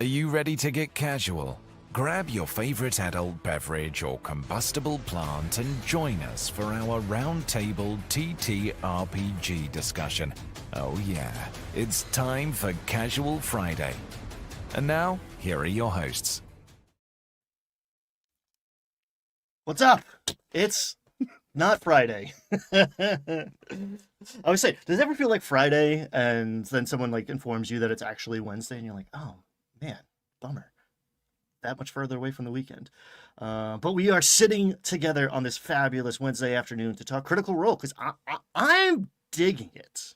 Are you ready to get casual? Grab your favorite adult beverage or combustible plant and join us for our roundtable TTRPG discussion. Oh yeah, it's time for Casual Friday. And now, here are your hosts. What's up? It's not Friday. I would say, does it ever feel like Friday and then someone like informs you that it's actually Wednesday and you're like, oh man, bummer. That much further away from the weekend. But we are sitting together on this fabulous Wednesday afternoon to talk Critical Role because I'm digging it.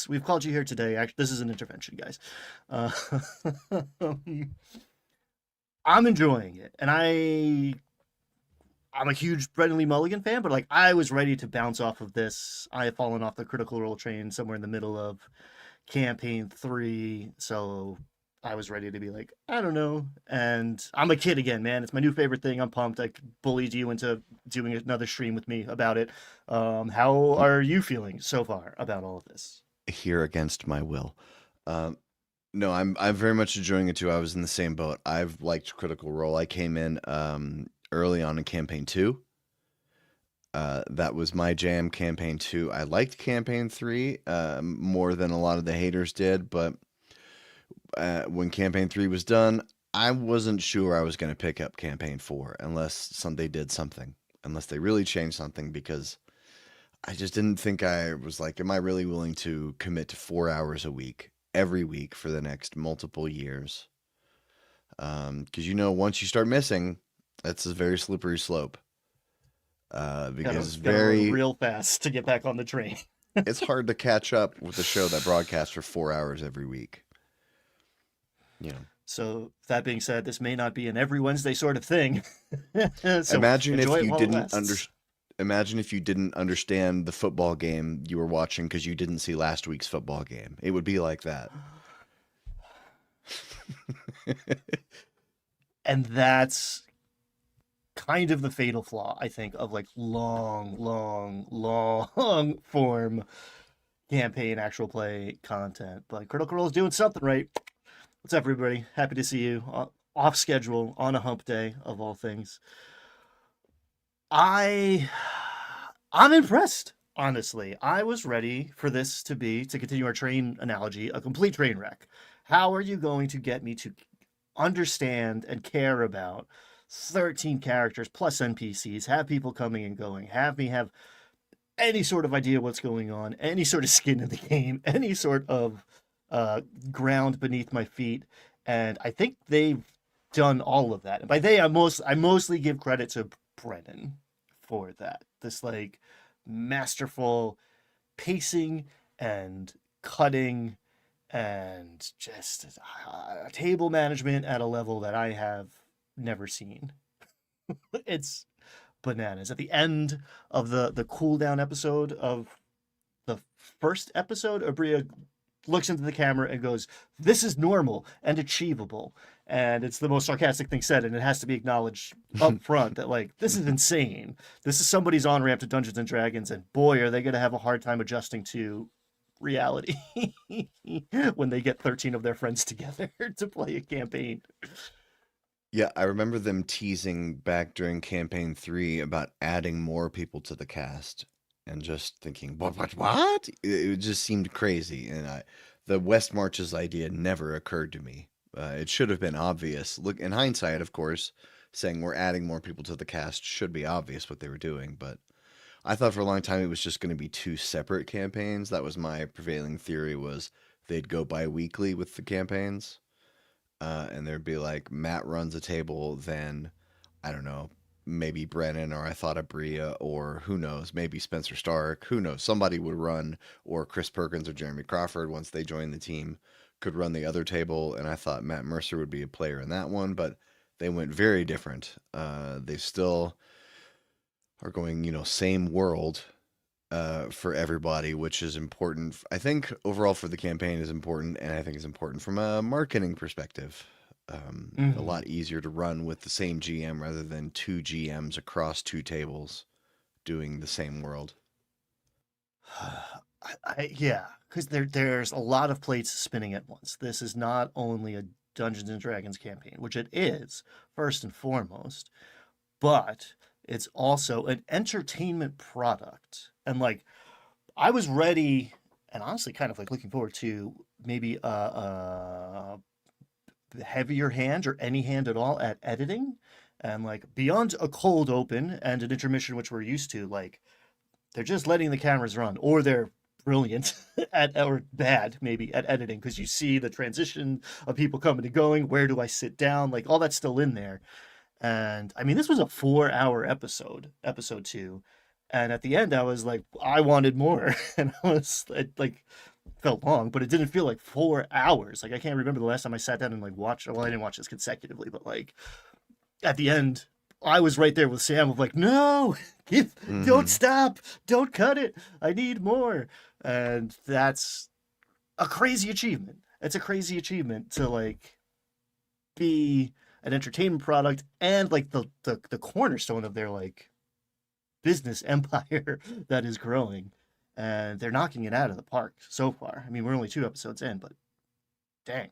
We've called you here today. Actually, this is an intervention, guys. Uh, I'm enjoying it. And I'm a huge Brennen Lee Mulligan fan, but like I was ready to bounce off of this. I have fallen off the Critical Role train somewhere in the middle of campaign 3, so I was ready to be like, I don't know. And I'm a kid again, man. It's my new favorite thing. I'm pumped. I bullied you into doing another stream with me about it. How are you feeling so far about all of this? Here against my will. Um, no, I'm very much enjoying it too. I was in the same boat. I've liked Critical Role. I came in early on in campaign 2. That was my jam, campaign 2. I liked campaign 3 more than a lot of the haters did, but when campaign 3 was done, I wasn't sure I was going to pick up campaign 4 unless they did something, unless they really changed something, because I just didn't think I was like, am I really willing to commit to 4 hours a week, every week for the next multiple years? Because once you start missing, that's a very slippery slope. Because it's Gotta run very, real fast to get back on the train. it's hard to catch up with a show that broadcasts for 4 hours every week. You know, So that being said, this may not be an every Wednesday sort of thing. So imagine if enjoy it you while it didn't lasts. imagine if you didn't understand the football game you were watching because you didn't see last week's football game. It would be like that. And that's kind of the fatal flaw, I think, of like long form campaign actual play content. But Critical Role is doing something right. What's up, everybody? Happy to see you off schedule on a hump day of all things. I I'm impressed. Honestly, I was ready for this to continue our train analogy, a complete train wreck. How are you going to get me to understand and care about 13 characters plus NPCs, have people coming and going, have me have any sort of idea what's going on, any sort of skin in the game, any sort of ground beneath my feet? And I think they've done all of that. And by they, I mostly give credit to Brennan for that. This like masterful pacing and cutting and just table management at a level that I have never seen. It's bananas. At the end of the cool down episode of the first episode, Abria looks into the camera and goes, "This is normal and achievable." And it's the most sarcastic thing said, and it has to be acknowledged up front that like this is insane. This is somebody's on ramp to Dungeons and Dragons, and boy, are they going to have a hard time adjusting to reality when they get 13 of their friends together to play a campaign. Yeah, I remember them teasing back during campaign 3 about adding more people to the cast, and just thinking, what? It just seemed crazy, and the West Marches idea never occurred to me. It should have been obvious. Look, in hindsight, of course, saying we're adding more people to the cast should be obvious what they were doing, but I thought for a long time it was just going to be two separate campaigns. That was my prevailing theory, was they'd go bi-weekly with the campaigns. And there'd be like Matt runs a table, then I don't know, maybe Brennan, or I thought of Bria, or who knows, maybe Spencer Stark, who knows, somebody would run, or Chris Perkins or Jeremy Crawford, once they joined the team, could run the other table. And I thought Matt Mercer would be a player in that one, but they went very different. They still are going, same world, for everybody, which is important. I think overall for the campaign is important, and I think it's important from a marketing perspective. A Mm-hmm. lot easier to run with the same GM rather than two GMs across two tables doing the same world. Yeah, because there's a lot of plates spinning at once. This is not only a Dungeons and Dragons campaign, which it is first and foremost, but it's also an entertainment product. And like I was ready and honestly kind of like looking forward to maybe a heavier hand or any hand at all at editing. And like beyond a cold open and an intermission, which we're used to, like they're just letting the cameras run, or they're brilliant at or bad maybe at editing because you see the transition of people coming and going. Where do I sit down? Like all that's still in there. And I mean, this was a 4 hour episode, episode two. And at the end, I was like, I wanted more. And I was it, like, felt long, but it didn't feel like 4 hours. Like, I can't remember the last time I sat down and like watched. Well, I didn't watch this consecutively, but like at the end, I was right there with Sam of like, no, don't stop, don't cut it. I need more. And that's a crazy achievement. It's a crazy achievement to like be an entertainment product and like the cornerstone of their like business empire that is growing, and they're knocking it out of the park so far. I mean, we're only 2 episodes in, but dang,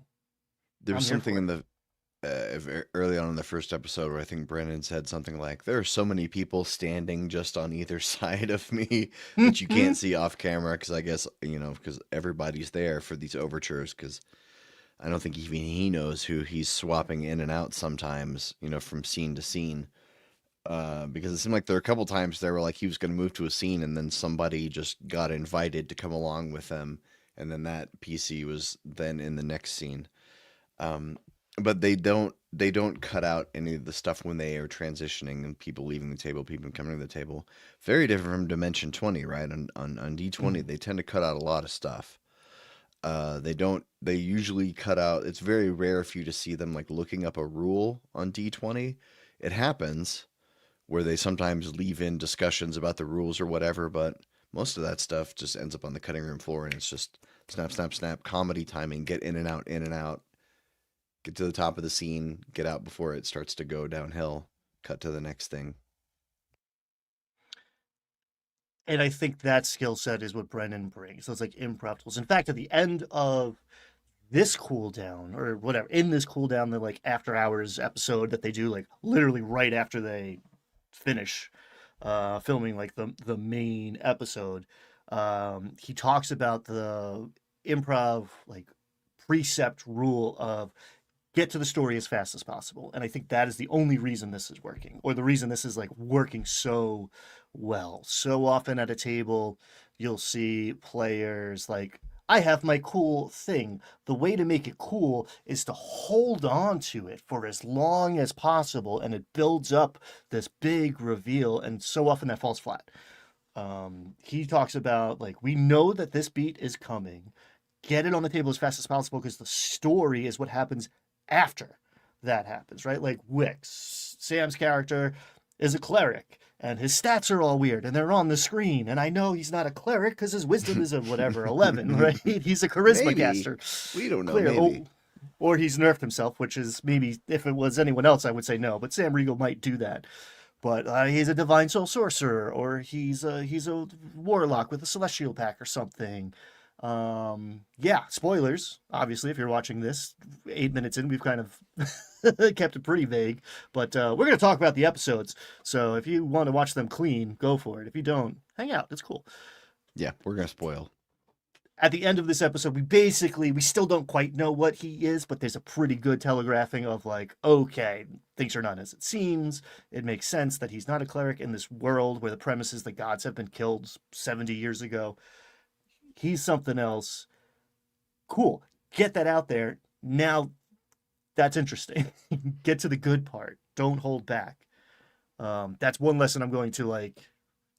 There was I'm here something for in it. the early on in the first episode where I think Brennan said something like, "There are so many people standing just on either side of me that you can't see off camera." Because I guess because everybody's there for these overtures. Because I don't think even he knows who he's swapping in and out sometimes. From scene to scene. Because it seemed like there were a couple times there were like he was going to move to a scene and then somebody just got invited to come along with them, and then that PC was then in the next scene. Um, but they don't cut out any of the stuff when they are transitioning and people leaving the table, people coming to the table. Very different from Dimension 20, right? On D20, Mhm. they tend to cut out a lot of stuff. They don't. They usually cut out. It's very rare for you to see them like looking up a rule on D20. It happens where they sometimes leave in discussions about the rules or whatever, but most of that stuff just ends up on the cutting room floor and it's just snap, snap, snap, comedy timing, get in and out, get to the top of the scene, get out before it starts to go downhill, cut to the next thing. And I think that skill set is what Brennan brings. So it's like improv tools. In fact, at the end of this cooldown or whatever, in this cooldown, the like after hours episode that they do, like literally right after they finish filming like the main episode, he talks about the improv like precept rule of get to the story as fast as possible. And I think that is the only reason this is working, or the reason this is like working so well. So often at a table, you'll see players like, I have my cool thing. The way to make it cool is to hold on to it for as long as possible, and it builds up this big reveal, and so often that falls flat. He talks about like, we know that this beat is coming. Get it on the table as fast as possible because the story is what happens after that happens, right? Like Wix, Sam's character is a cleric and his stats are all weird and they're on the screen. And I know he's not a cleric because his wisdom is a whatever, 11, right? He's a charisma Maybe. caster. We don't know. Clear. Maybe. Or he's nerfed himself, which is maybe if it was anyone else, I would say no. But Sam Riegel might do that. But he's a divine soul sorcerer, or he's a warlock with a celestial pack or something. Yeah, spoilers. Obviously, if you're watching this 8 minutes in, we've kind of kept it pretty vague. But we're going to talk about the episodes. So if you want to watch them clean, go for it. If you don't, hang out. It's cool. Yeah, we're gonna spoil. At the end of this episode, we still don't quite know what he is, but there's a pretty good telegraphing of like, okay, things are not as it seems. It makes sense that he's not a cleric in this world where the premise is the gods have been killed 70 years ago. He's something else. Cool. Get that out there. Now that's interesting. Get to the good part. Don't hold back. That's one lesson I'm going to like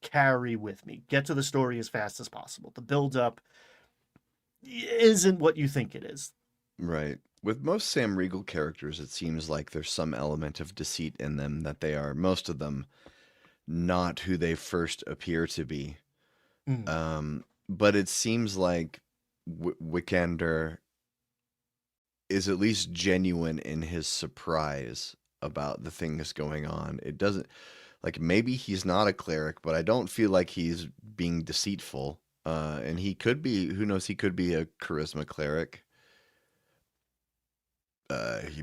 carry with me. Get to the story as fast as possible. The build up isn't what you think it is. Right. With most Sam Riegel characters, it seems like there's some element of deceit in them that they are, most of them, not who they first appear to be. Mm. But it seems like Wickander is at least genuine in his surprise about the things going on. It doesn't, like, maybe he's not a cleric, but I don't feel like he's being deceitful. And he could be, who knows, he could be a charisma cleric.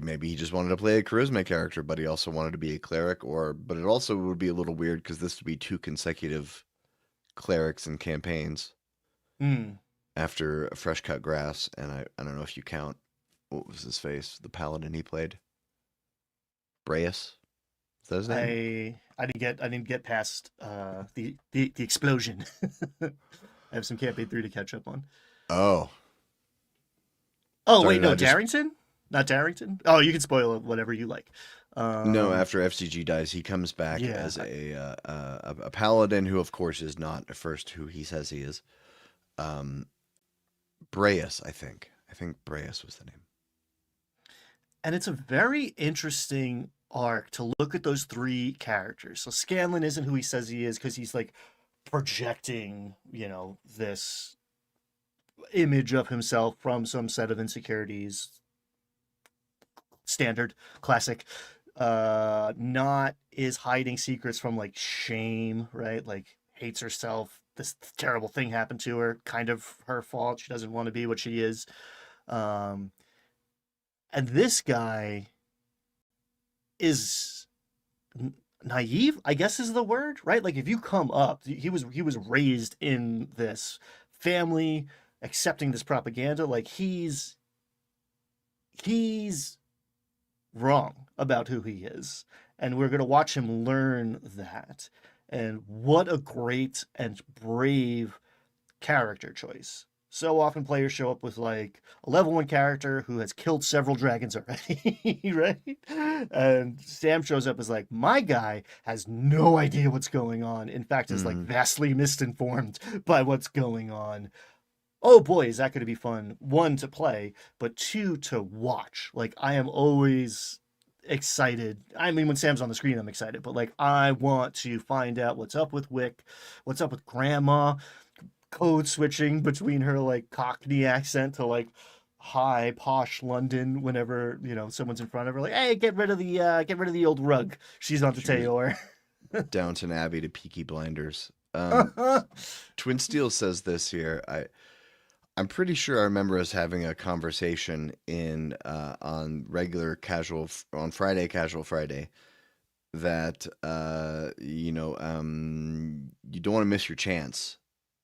Maybe he just wanted to play a charisma character, but he also wanted to be a cleric, but it also would be a little weird because this would be 2 consecutive clerics and campaigns Hmm. after a fresh cut grass, and I don't know if you count what was his face, the paladin he played, Breus. Is that his name? I didn't get past the explosion. I have some campaign 3 to catch up on. Oh, Oh sorry, wait, did I no, just Darrington? Not Darrington? Oh, you can spoil it, whatever you like. no. Um, After FCG dies, he comes back yeah, as a paladin who, of course, is not at first who he says he is. Um, Breus, I think. I think Breus was the name. and it's a very interesting arc to look at those 3 characters. So Scanlan isn't who he says he is because he's like projecting, this image of himself from some set of insecurities, standard, classic. Not is hiding secrets from like shame, right? Like hates herself. This terrible thing happened to her, kind of her fault. She doesn't want to be what she is. Um, and this guy is naive, I guess is the word, right? Like if you come up, he was raised in this family, accepting this propaganda. Like he's wrong about who he is. And we're going to watch him learn that. And what a great and brave character choice. So often players show up with like a level 1 character who has killed several dragons already, right? And Sam shows up as like, my guy has no idea what's going on. In fact, is like Mm. vastly misinformed by what's going on. Oh boy, is that going to be fun. 1 to play, but 2 to watch. Like I am always excited. I mean, when Sam's on the screen, I'm excited, but like I want to find out what's up with Wick, what's up with Grandma, code switching between her like Cockney accent to like high posh London whenever, someone's in front of her, like, hey, get rid of the old rug. She's on the She was Tayor. Downton Abbey to Peaky Blinders. Twin Steel says this here. I'm pretty sure I remember us having a conversation on regular on Friday Casual Friday that you don't want to miss your chance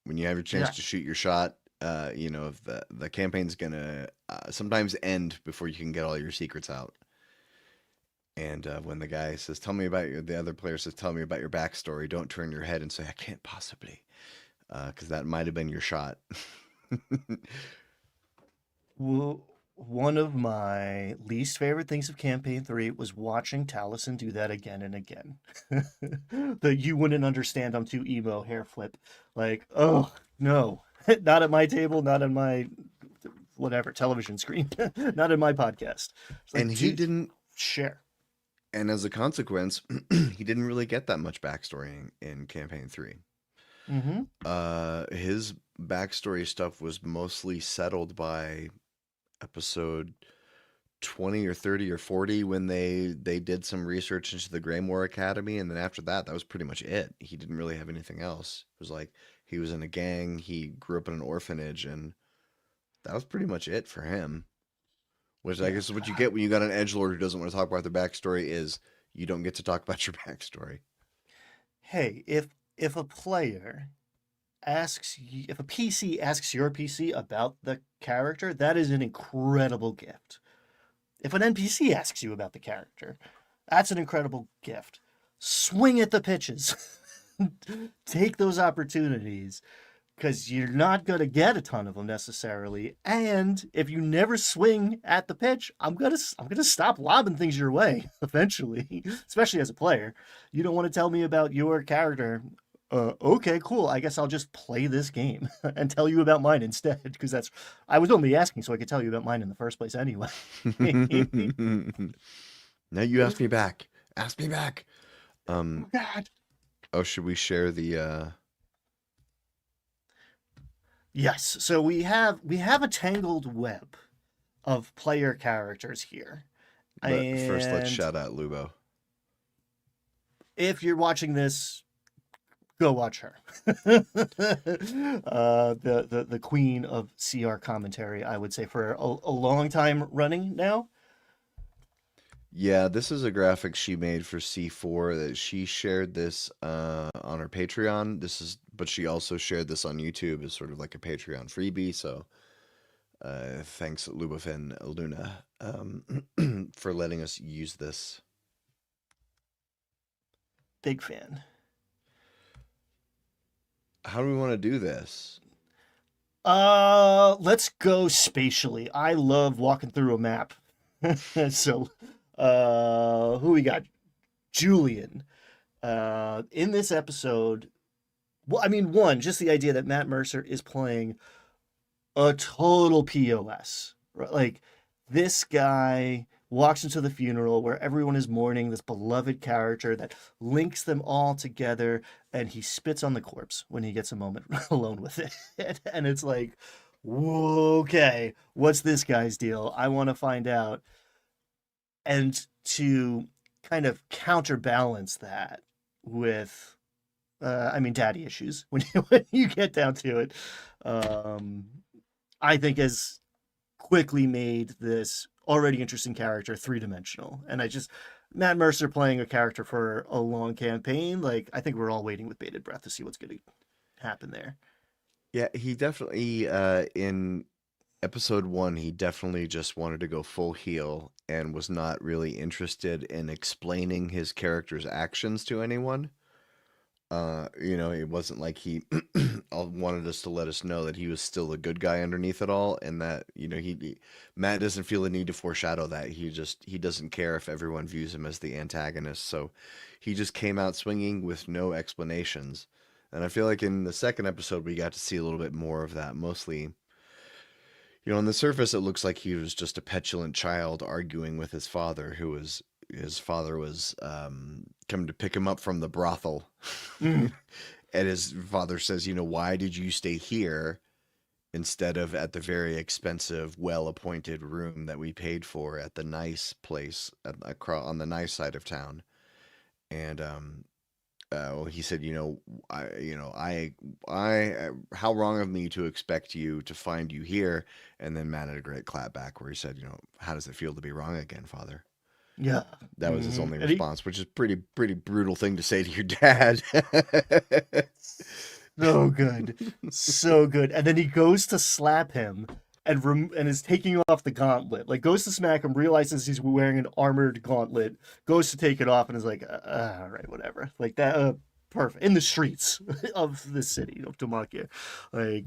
when you have your chance Yeah. to shoot your shot. If the campaign's gonna sometimes end before you can get all your secrets out. And when the guy says, the other player says, tell me about your backstory, don't turn your head and say, I can't possibly, because that might have been your shot. Well, one of my least favorite things of campaign 3 was watching Taliesin do that again and again. The you wouldn't understand, I'm too emo hair flip. Like, oh no, not at my table, not on my whatever television screen, not in my podcast. It's like, And he dude, didn't, share. and as a consequence, he didn't really get that much backstory in campaign 3. Mm-hmm. His backstory stuff was mostly settled by episode 20 or 30 or 40 when they did some research into the Greymoor Academy, and then after that was pretty much it. He didn't really have anything else. It was like he was in a gang, he grew up in an orphanage, and that was pretty much it for him. Which I Yeah. guess is what you get when you got an edgelord who doesn't want to talk about their backstory, is you don't get to talk about your backstory. Hey, if a player asks you, if a PC asks your PC about the character, that is an incredible gift. If an NPC asks you about the character, that's an incredible gift. Swing at the pitches. Take those opportunities because you're not going to get a ton of them necessarily. And if you never swing at the pitch, I'm gonna stop lobbing things your way eventually, especially as a player. You don't want to tell me about your character. Okay, cool. I guess I'll just play this game and tell you about mine instead, because I was only asking so I could tell you about mine in the first place anyway. Now you ask me back. Ask me back. Oh God. Oh, should we share Yes. So we have a tangled web of player characters here. but first let's And shout out Lubo. if you're watching this, go watch her. The queen of CR commentary, I would say, for a long time running now. Yeah, this is a graphic she made for C4 that she shared this on her Patreon. But she also shared this on YouTube as sort of like a Patreon freebie. So thanks, Lubafin Luna, for letting us use this. Big fan. How do we want to do this? Let's go spatially. I love walking through a map. So, who we got? Julian. In this episode, well, I mean, one, just the idea that Matt Mercer is playing a total POS. Right? Like, this guy walks into the funeral where everyone is mourning this beloved character that links them all together, and he spits on the corpse when he gets a moment alone with it. And it's like, okay, what's this guy's deal? I want to find out. And to kind of counterbalance that with, I mean, daddy issues when when you get down to it, um, I think has quickly made this already interesting character three-dimensional. And Matt Mercer playing a character for a long campaign, like, I think we're all waiting with bated breath to see what's going to happen there. Yeah, he definitely in episode 1, he definitely just wanted to go full heel and was not really interested in explaining his character's actions to anyone. It wasn't like he wanted us to let us know that he was still a good guy underneath it all, and that Matt doesn't feel the need to foreshadow that. He doesn't care if everyone views him as the antagonist, so he just came out swinging with no explanations. And I feel like in the second episode we got to see a little bit more of that. Mostly, on the surface it looks like he was just a petulant child arguing with his father, his father was coming to pick him up from the brothel. Mm. And his father says, why did you stay here instead of at the very expensive, well-appointed room that we paid for at the nice place on the nice side of town? And well, he said, how wrong of me to expect you to find you here. And then Matt had a great clap back where he said, how does it feel to be wrong again, father? Yeah. That was his only And he, response, which is pretty brutal thing to say to your dad. so good. So good. And then he goes to slap him and is taking off the gauntlet. Like, goes to smack him, realizes he's wearing an armored gauntlet, goes to take it off, and is like, all right, whatever. Like that, perfect. In the streets of the city of Demakia. Like,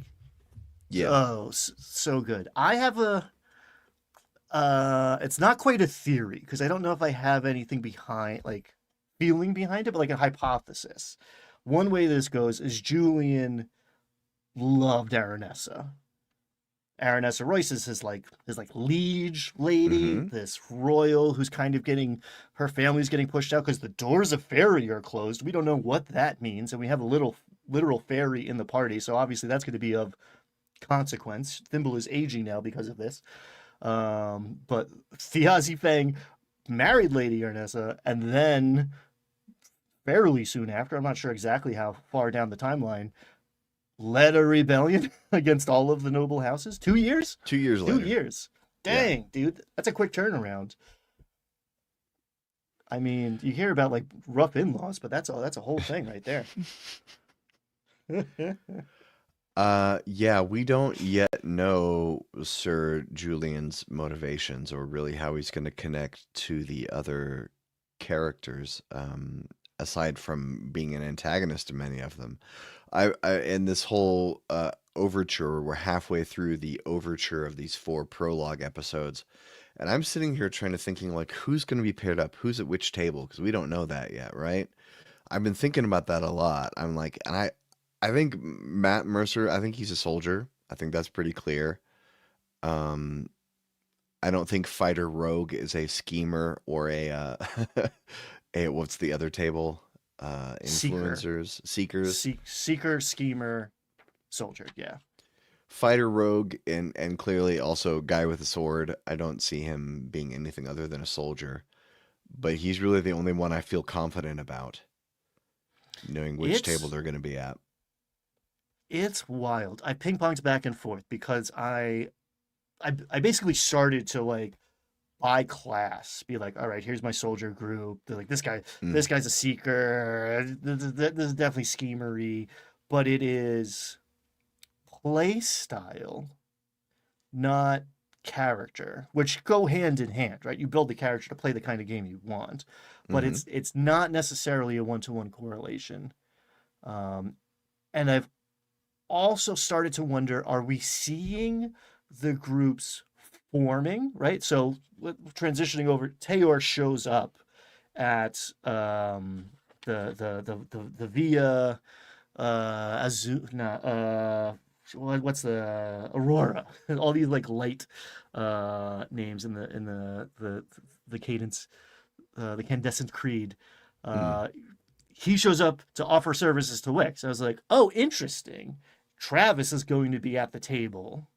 Yeah. oh, so good. I have it's not quite a theory, because I don't know if I have anything behind, like, feeling behind it, but like a hypothesis. One way this goes is Julian loved Aranessa. Aranessa Royce is his liege lady, Mm-hmm. this royal who's kind of her family's getting pushed out because the doors of fairy are closed. We don't know what that means, and we have a literal fairy in the party, so obviously that's going to be of consequence. Thimble is aging now because of this. But Thiazi Fang married Lady Aranessa, and then fairly soon after, I'm not sure exactly how far down the timeline, led a rebellion against all of the noble houses. 2 years? 2 years later. 2 years. Dang, dude. That's a quick turnaround. I mean, you hear about like rough in-laws, but that's a whole thing right there. Yeah, we don't yet know Sir Julian's motivations or really how he's going to connect to the other characters, aside from being an antagonist to many of them. In this whole overture, we're halfway through the overture of these 4 prologue episodes, and I'm sitting here thinking like, who's going to be paired up? Who's at which table? Because we don't know that yet, right? I've been thinking about that a lot. I'm like, and I think Matt Mercer, I think he's a soldier. I think that's pretty clear. Um, I don't think Fighter Rogue is a schemer or a a what's the other table? Influencers, seekers. Seeker, schemer, soldier. Yeah. Fighter Rogue and clearly also guy with a sword. I don't see him being anything other than a soldier, but he's really the only one I feel confident about knowing which table they're going to be at. It's wild. I ping ponged back and forth because I basically started to like by class, be like, all right, here's my soldier group. They're like, this Mm, guy's a seeker. This is definitely schemery, but it is play style, not character, which go hand in hand, right? You build the character to play the kind of game you want, but mm-hmm. it's not necessarily a one-to-one correlation. Um, and I've also started to wonder, are we seeing the groups forming, right? So transitioning over, Tayor shows up at the Via Azuna, what's the Aurora, all these like light names in the cadence, the Candescent Creed. Mm. Uh, he shows up to offer services to Wix. I was like, oh, interesting. Travis is going to be at the table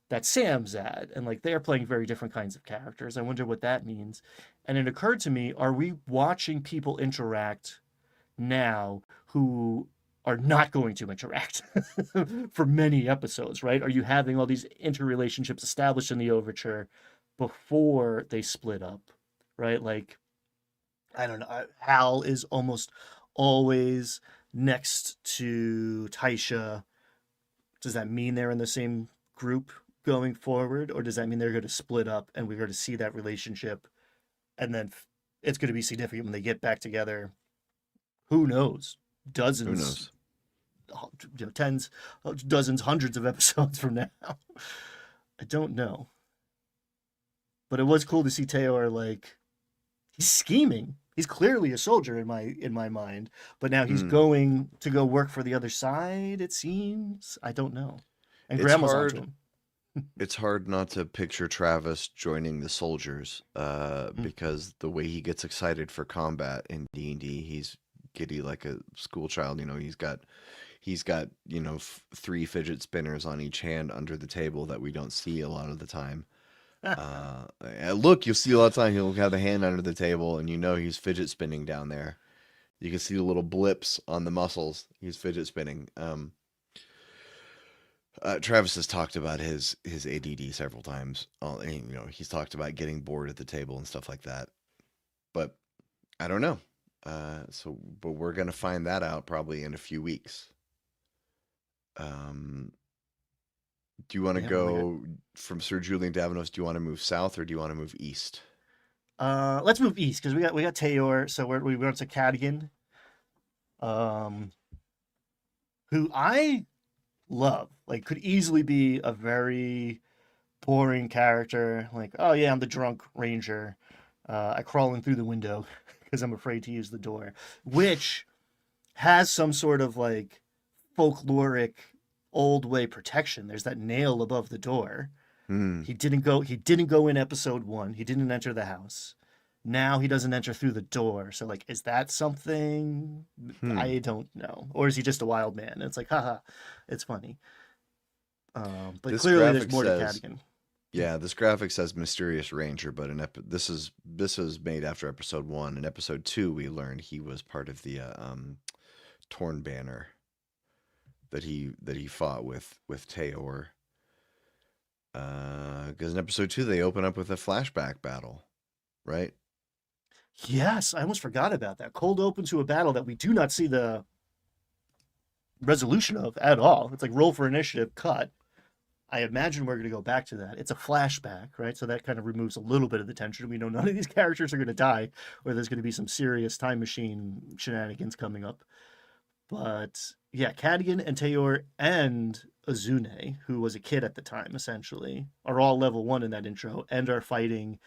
that Sam's at, and like they're playing very different kinds of characters. I wonder what that means. And it occurred to me, are we watching people interact now who are not going to interact for many episodes, right? Are you having all these interrelationships established in the overture before they split up, right? Like, I don't know. Hal is almost always next to Taisha. Does that mean they're in the same group going forward, or does that mean they're going to split up and we're going to see that relationship, and then it's going to be significant when they get back together? Who knows? Who Dozens, knows? tens, dozens, hundreds of episodes from now. I don't know, but it was cool to see Taylor like he's scheming. He's clearly a soldier in my mind, but now he's Mm. going to go work for the other side. It seems. I don't know. And It's Grandma's onto hard. him. It's hard not to picture Travis joining the soldiers, Mm. because the way he gets excited for combat in D&D, he's giddy like a school child. You know, he's got three fidget spinners on each hand under the table that we don't see a lot of the time. Look, you'll see a lot of time. He'll have the hand under the table, and he's fidget spinning down there. You can see the little blips on the muscles. He's fidget spinning. Travis has talked about his ADD several times. And, he's talked about getting bored at the table and stuff like that. But I don't know. But we're gonna find that out probably in a few weeks. Um, do you want to Yeah, when we get. go from Sir Julian Davenos? Do you want to move south or do you want to move east? Let's move east because we got Tayor, so we went to Cadigan, um, who I love. Like, could easily be a very boring character. Like, oh yeah, I'm the drunk ranger. I crawl in through the window because I'm afraid to use the door, which has some sort of like folkloric old way protection. There's that nail above the door. Hmm. He didn't go in episode 1. He didn't enter the house. Now he doesn't enter through the door. So like is that something? Hmm. I don't know. Or is he just a wild man? And it's like, haha, it's funny. But This clearly there's graphic more to says, Cadigan. yeah, this graphic says Mysterious Ranger, but this is made after episode 1. In episode 2, we learned he was part of the Torn Banner that he fought with Tayor. Because in episode 2 they open up with a flashback battle, right? Yes, I almost forgot about that. Cold open to a battle that we do not see the resolution of at all. It's like roll for initiative, cut. I imagine we're going to go back to that. It's a flashback, right? So that kind of removes a little bit of the tension. We know none of these characters are going to die, or there's going to be some serious time machine shenanigans coming up. But yeah, Cadigan and Tayor and Azune, who was a kid at the time, essentially, are all level 1 in that intro and are fighting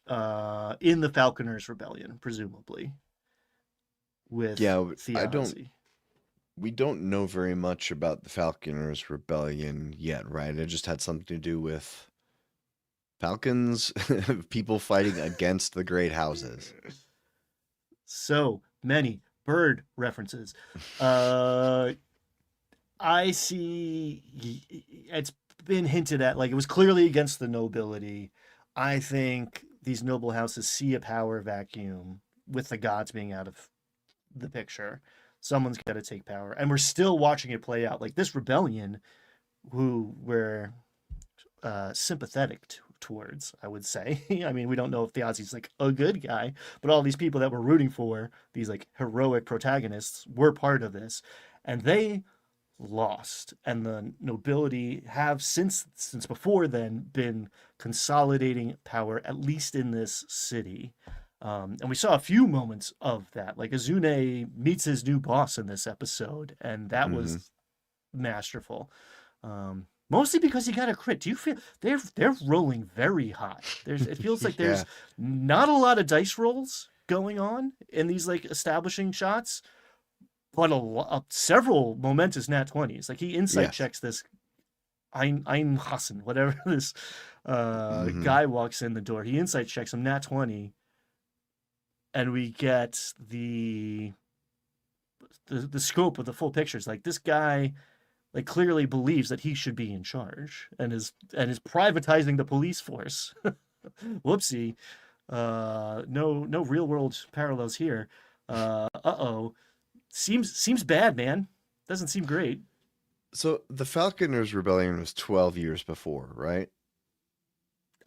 in the Falconers Rebellion, presumably, with Yeah, I don't. Theozy. We don't know very much about the Falconers Rebellion yet, right? It just had something to do with Falcons, people fighting against the great houses. So many bird references. Uh, I see it's been hinted at, like it was clearly against the nobility. I think these noble houses see a power vacuum with the gods being out of the picture. Someone's got to take power. And we're still watching it play out. Like this rebellion, who we're sympathetic towards, I would say. I mean, we don't know if Theozy's like a good guy, but all these people that we're rooting for, these like heroic protagonists, were part of this, and they lost. And the nobility have since before then been consolidating power, at least in this city. And we saw a few moments of that. Like Azune meets his new boss in this episode, and that Hmm. was masterful. Mostly because he got a crit. Do you feel they're rolling very high? It feels like Yeah. there's not a lot of dice rolls going on in these like establishing shots, but several momentous nat 20s. Like he insight Yes. checks this Ein Hassan, whatever this Hmm. guy walks in the door. He insight checks him nat 20, and we get the scope of the full pictures. Like this guy like clearly believes that he should be in charge and is privatizing the police force. Whoopsie. No real world parallels here. Uh-oh. Seems bad, man. Doesn't seem great. So the Falconers Rebellion was 12 years before, right?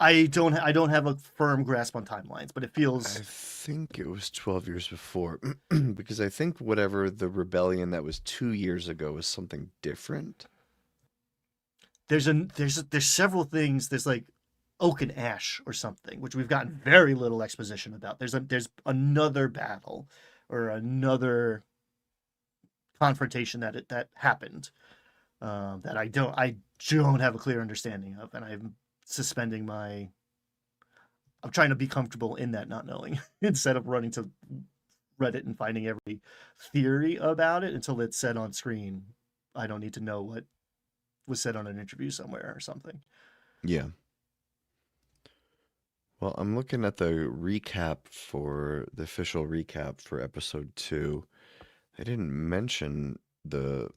I don't have a firm grasp on timelines, but it I feels think it was 12 years before because I think whatever the rebellion that was 2 years ago was something different. there's several things. There's like oak and ash or something, which we've gotten very little exposition about. There's another battle or another confrontation that happened that I don't have a clear understanding of, and I'm suspending my. I'm trying to be comfortable in that not knowing instead of running to Reddit and finding every theory about it until it's said on screen. I don't need to know what was said on an interview somewhere or something. Yeah. Well, I'm looking at the official recap for episode 2. They didn't mention the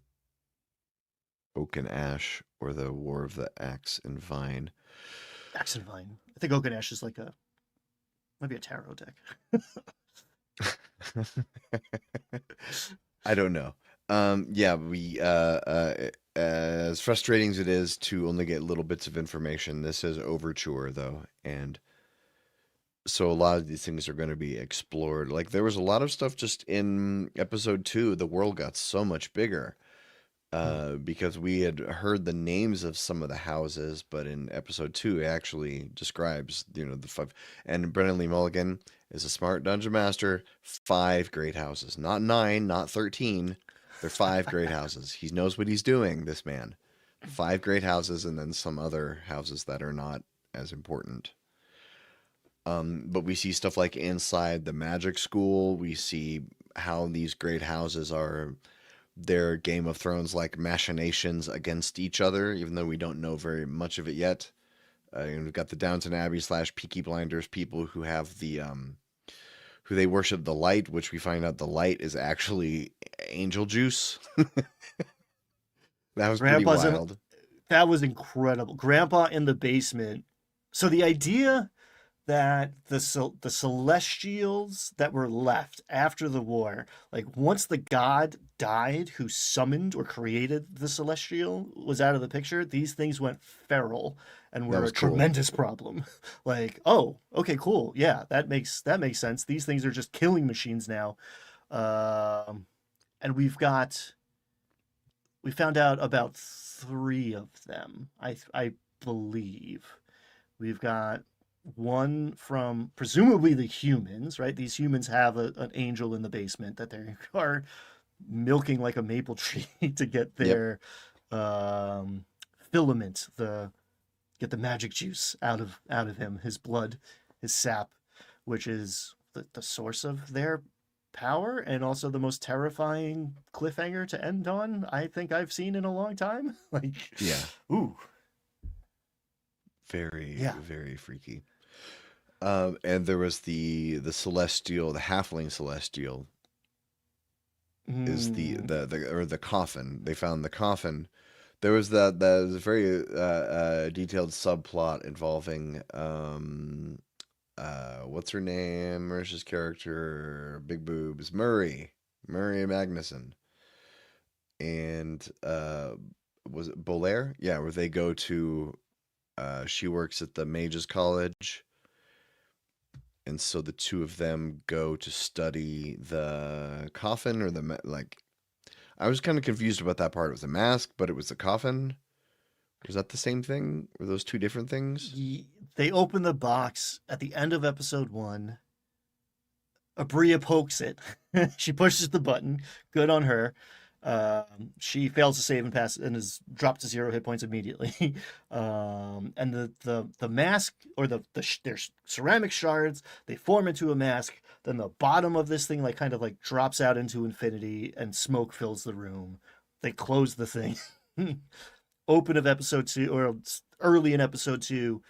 Oak and Ash or the War of the Axe and Vine. Axe and Vine. I think Oak and Ash is like maybe a tarot deck. I don't know. Yeah, we as frustrating as it is to only get little bits of information, this is overture though, and so a lot of these things are going to be explored. Like there was a lot of stuff just in episode 2, the world got so much bigger. Because we had heard the names of some of the houses, but in episode 2, it actually describes, the 5. And Brennen Lee Mulligan is a smart dungeon master. 5 great houses, not 9, not 13. They're 5 great houses. He knows what he's doing. This man, 5 great houses, and then some other houses that are not as important. But we see stuff like inside the magic school. We see how these great houses are their Game of Thrones like machinations against each other, even though we don't know very much of it yet. We've got the Downton Abbey / Peaky Blinders people who have who they worship the light, which we find out the light is actually angel juice. That was pretty Grandpa's in. wild. That was incredible. Grandpa in the basement. So the idea that the Celestials that were left after the war, like once the god died who summoned or created the Celestial was out of the picture, these things went feral and That were was a cool. tremendous problem. Like, oh, okay, cool, yeah, that makes sense. These things are just killing machines now, and we found out about 3 of them, I believe. We've got one from presumably the humans, right? These humans have an angel in the basement that they are milking like a maple tree to get Yep. their filament, get the magic juice out of him, his blood, his sap, which is the source of their power and also the most terrifying cliffhanger to end on I think I've seen in a long time. Like, Yeah. ooh, Very, yeah. very freaky. And there was the celestial, the halfling celestial is Mm, the coffin. They found the coffin. There was that was a very detailed subplot involving what's her name? Mercer's character, big boobs, Murray Magnuson, and was it Bolaire? Yeah, where they go to she works at the Mages College, and so the two of them go to study the coffin or like. I was kind of confused about that part. It was a mask, but it was a coffin. Was that the same thing? Were those two different things? They open the box at the end of episode 1. Abria pokes it. She pushes the button. Good on her. She fails to save and pass and is dropped to 0 hit points immediately. And the mask or there's ceramic shards. They form into a mask. Then the bottom of this thing kind of drops out into infinity, and smoke fills the room. They close the thing. Open of episode 2, or early in episode 2.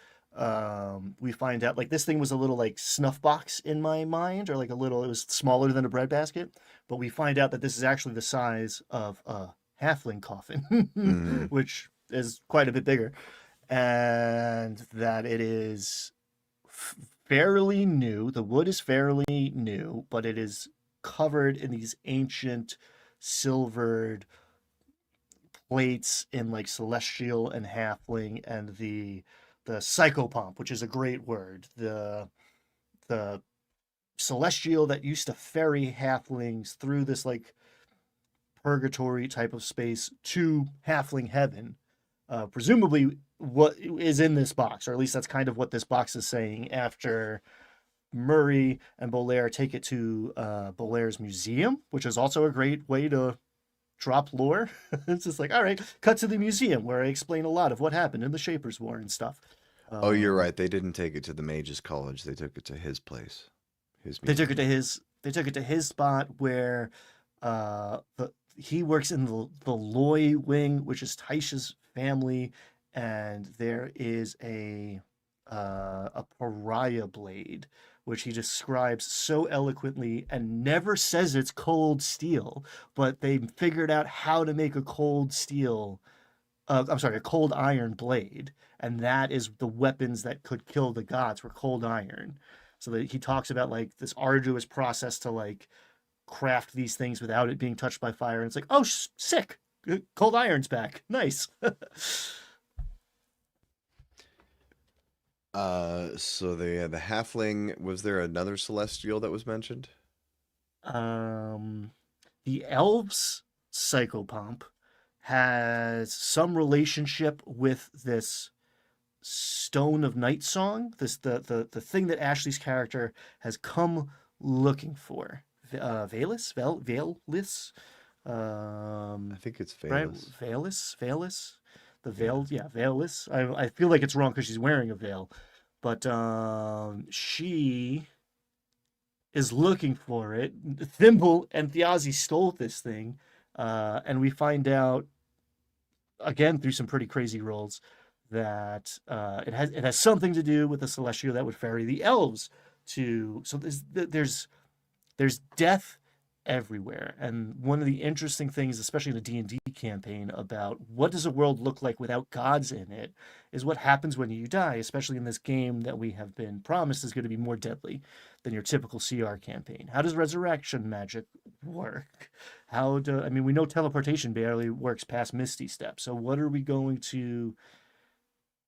We find out this thing was a little snuff box in my mind, or it was smaller than a breadbasket, but we find out that this is actually the size of a halfling coffin, which is quite a bit bigger, and that it is fairly new. The wood is fairly new, but it is covered in these ancient silvered plates in celestial and halfling, and the psychopomp, which is a great word. The celestial that used to ferry halflings through this purgatory type of space to halfling heaven. Presumably what is in this box, or at least that's kind of what this box is saying, after Murray and Bolaire take it to Bolaire's museum, which is also a great way to drop lore. It's just all right, cut to the museum where I explain a lot of what happened in the Shapers' War and stuff. Oh, you're right. They didn't take it to the Mages College. They took it to his place. They took it to his spot where he works in the Loy wing, which is Taisha's family, and there is a pariah blade, which he describes so eloquently and never says it's cold steel, but they figured out how to make a cold iron blade, and that is the weapons that could kill the gods were cold iron. So that he talks about this arduous process to craft these things without it being touched by fire. And it's oh, sick, cold iron's back, nice. So the halfling, was there another celestial that was mentioned? The elves' psychopomp has some relationship with this Stone of Night song, the thing that Ashley's character has come looking for. Valis? I think it's Valis. Right? Valis? The veil, yeah, Valis. I feel like it's wrong because she's wearing a veil. But she is looking for it. Thimble and Thiazi stole this thing. And we find out, again, through some pretty crazy rolls, that it has something to do with the celestial that would ferry the elves to. So there's death everywhere. And one of the interesting things, especially in the D&D campaign, about what does a world look like without gods in it, is what happens when you die, especially in this game that we have been promised is going to be more deadly than your typical CR campaign. How does resurrection magic work? We know teleportation barely works past Misty Step, so what are we going to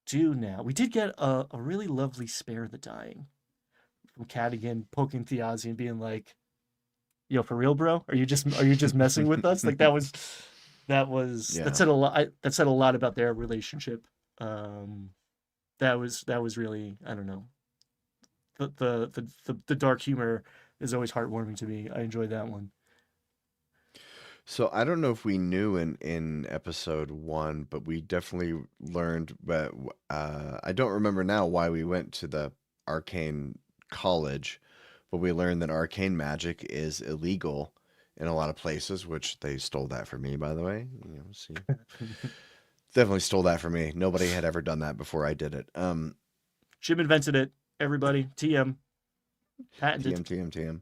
do now? We did get a really lovely Spare the Dying from Cadigan poking Thiazi and being like, yo, for real, bro? Are you just messing with us? That said a lot about their relationship. That was really, I don't know. The dark humor is always heartwarming to me. I enjoyed that one. So I don't know if we knew in episode 1, but we definitely learned. But I don't remember now why we went to the arcane college. But we learned that arcane magic is illegal in a lot of places, which they stole that from me, by the way. See, definitely stole that from me. Nobody had ever done that before I did it. Jim invented it. Everybody, TM, patented. TM.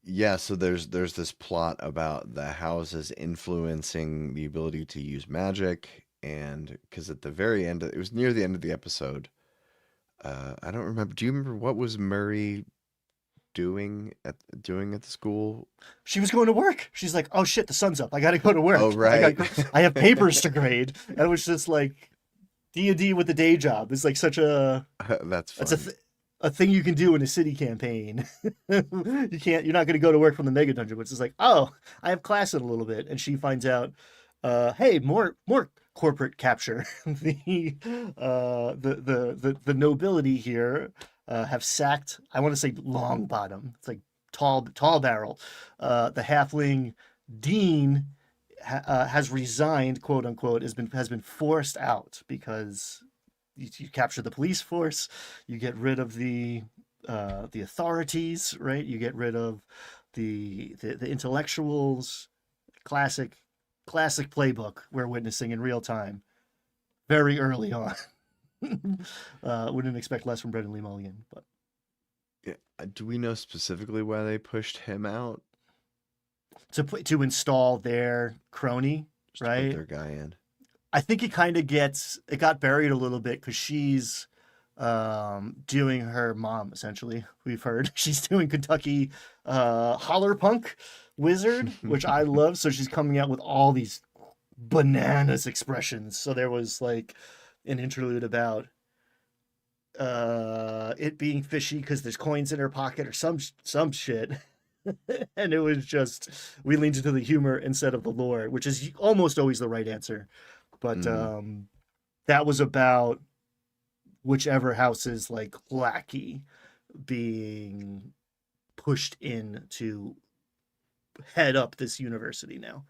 Yeah. So there's this plot about the houses influencing the ability to use magic, and because at the very end, it was near the end of the episode. I don't remember. Do you remember what was Murray doing at the school? She was going to work. She's like, "Oh shit, the sun's up. I got to go to work. Oh right. I have papers to grade." And it was just D&D with the day job is like such a That's that's funny. a thing you can do in a city campaign. You're not going to go to work from the mega dungeon, which is like, oh, I have class in a little bit, and she finds out, hey, more corporate capture. The nobility here have sacked. I want to say Long Bottom. It's like tall barrel. The halfling dean has resigned, quote unquote, has been forced out because you capture the police force, you get rid of the authorities, right? You get rid of the intellectuals. Classic, classic playbook we're witnessing in real time, very early on. Wouldn't expect less from Brennen Lee Mulligan, but Yeah. Do we know specifically why they pushed him out? to install their crony, Just to put right? their guy in. I think it got buried a little bit because she's doing her mom essentially. We've heard she's doing Kentucky holler punk wizard, which I love. So she's coming out with all these bananas expressions. So there was like an interlude about it being fishy because there's coins in her pocket or some shit. And it was just we leaned into the humor instead of the lore, which is almost always the right answer. But Mm. that was about whichever house's like lackey being pushed in to head up this university now.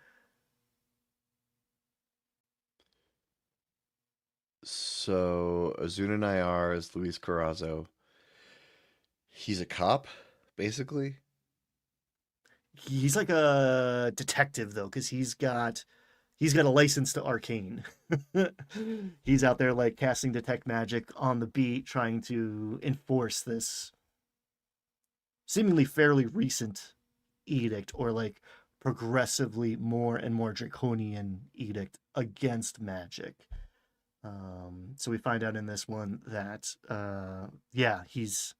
So Azuna Nayar is Luis Carrazzo. He's a cop, basically. He's like a detective though, because he's got a license to arcane. He's out there like casting detect magic on the beat, trying to enforce this seemingly fairly recent edict, or like progressively more and more draconian edict against magic. So we find out in this one that yeah, he's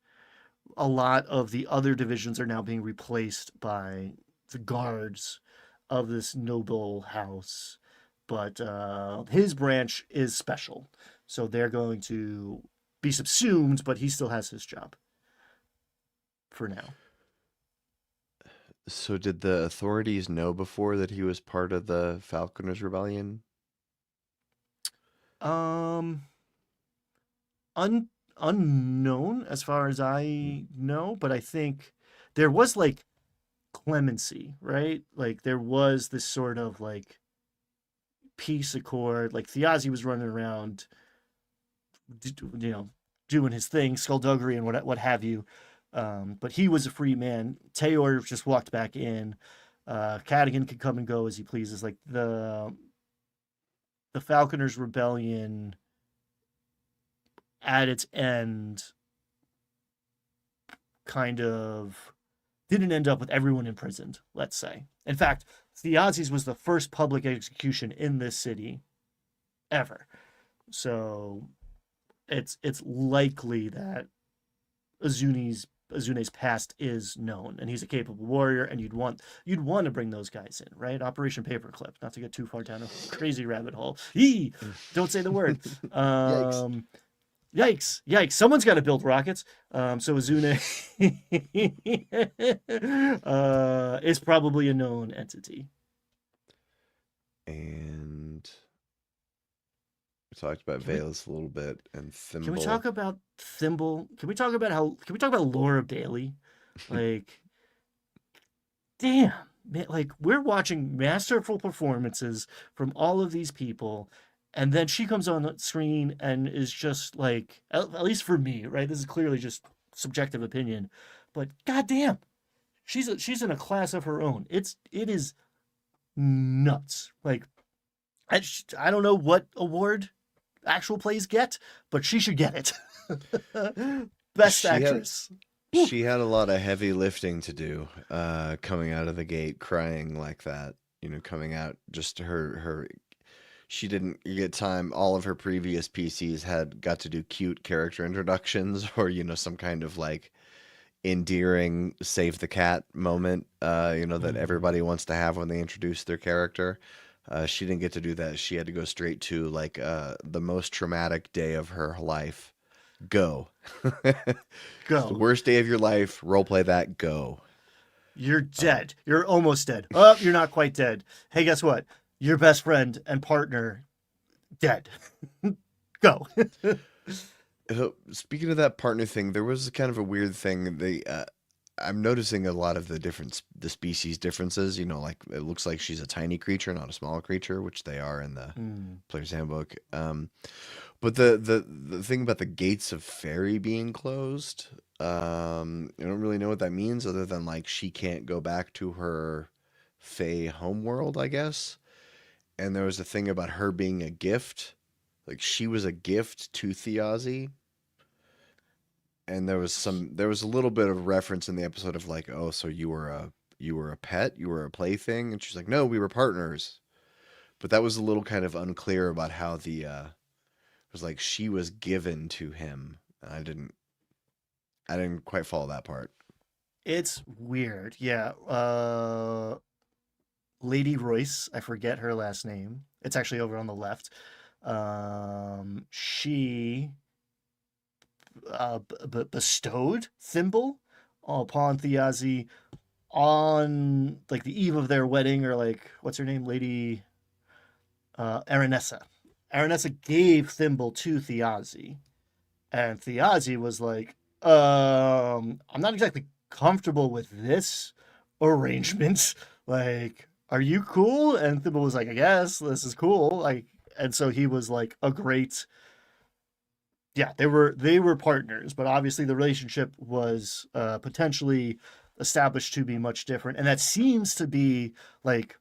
a lot of the other divisions are now being replaced by the guards of this noble house, but his branch is special, so they're going to be subsumed, but he still has his job for now. So did the authorities know before that he was part of the Falconers Rebellion? Um, unknown as far as Mm. I know, but I think there was like clemency, right? Like there was this sort of like peace accord. Like Thiazi was running around, you know, doing his thing, skullduggery and what have you. But he was a free man. Teor just walked back in. Cadigan could come and go as he pleases. Like the Falconers Rebellion at its end kind of didn't end up with everyone imprisoned, let's say. In fact, Thiazi's was the first public execution in this city ever. So it's likely that Azune's past is known, and he's a capable warrior, and you'd want to bring those guys in, right? Operation Paperclip, not to get too far down a crazy rabbit hole. Don't say the word. Yikes. Yikes! Someone's got to build rockets. So Azune is probably a known entity. And we talked about Can we Valus a little bit and can we Thimble. talk about Thimble? Can we talk about Laura Bailey? Like, damn, man, like we're watching masterful performances from all of these people, and then she comes on the screen and is just like, at least for me, right? This is clearly just subjective opinion, but goddamn, she's in a class of her own. It is nuts. Like I don't know what award actual plays get, but she should get it. Best She had actress. Whew. she had a lot of heavy lifting to do, coming out of the gate crying like that. Coming out just her she didn't get time. All of her previous PCs had got to do cute character introductions or some kind of like endearing save the cat moment, that Mhm. everybody wants to have when they introduce their character. She didn't get to do that. She had to go straight to like the most traumatic day of her life. Go. It's the Go. worst day of your life. Role play that. Go. You're Uh, dead. You're almost dead. Oh, you're not quite dead. Hey, guess what? Your best friend and partner dead. Go. Speaking of that partner thing, there was kind of a weird thing. I'm noticing a lot of the species differences. You know, like it looks like she's a tiny creature, not a small creature, which they are in the Mm. player's handbook. But the thing about the gates of fairy being closed, I don't really know what that means, other than like she can't go back to her Fey homeworld, I guess. And there was a thing about her being a gift, like she was a gift to Theazi. And there was a little bit of reference in the episode of like, oh, so you were a pet, you were a plaything, and she's like, no, we were partners. But that was a little kind of unclear about how the it was like she was given to him. And I didn't quite follow that part. It's weird. Yeah. Lady Royce, I forget her last name. It's actually over on the left. She bestowed Thimble upon Thiazi on like the eve of their wedding, or like what's her name, Lady Aranessa. Aranessa gave Thimble to Thiazi, and Thiazi was like, I'm not exactly comfortable with this arrangement. Like, are you cool? And Thimble was like, I guess this is cool. Like, and so he was like a great, yeah, they were partners, but obviously the relationship was potentially established to be much different, and that seems to be like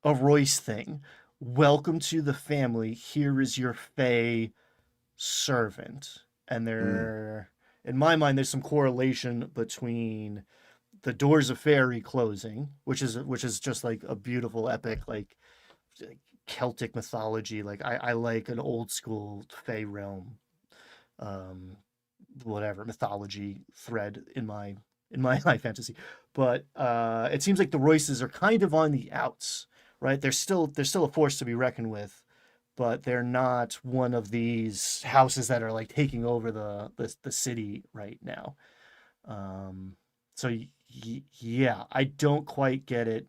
a Royce thing. Welcome to the family. Here is your Fey servant, and Mm. there, in my mind, there's some correlation between the doors of fairy closing, which is just like a beautiful epic like Celtic mythology. Like I like an old school Fey realm, um, whatever mythology thread in my high fantasy. But it seems like the Royces are kind of on the outs, right? They're still a force to be reckoned with, but they're not one of these houses that are like taking over the city right now. Um, so yeah, I don't quite get it,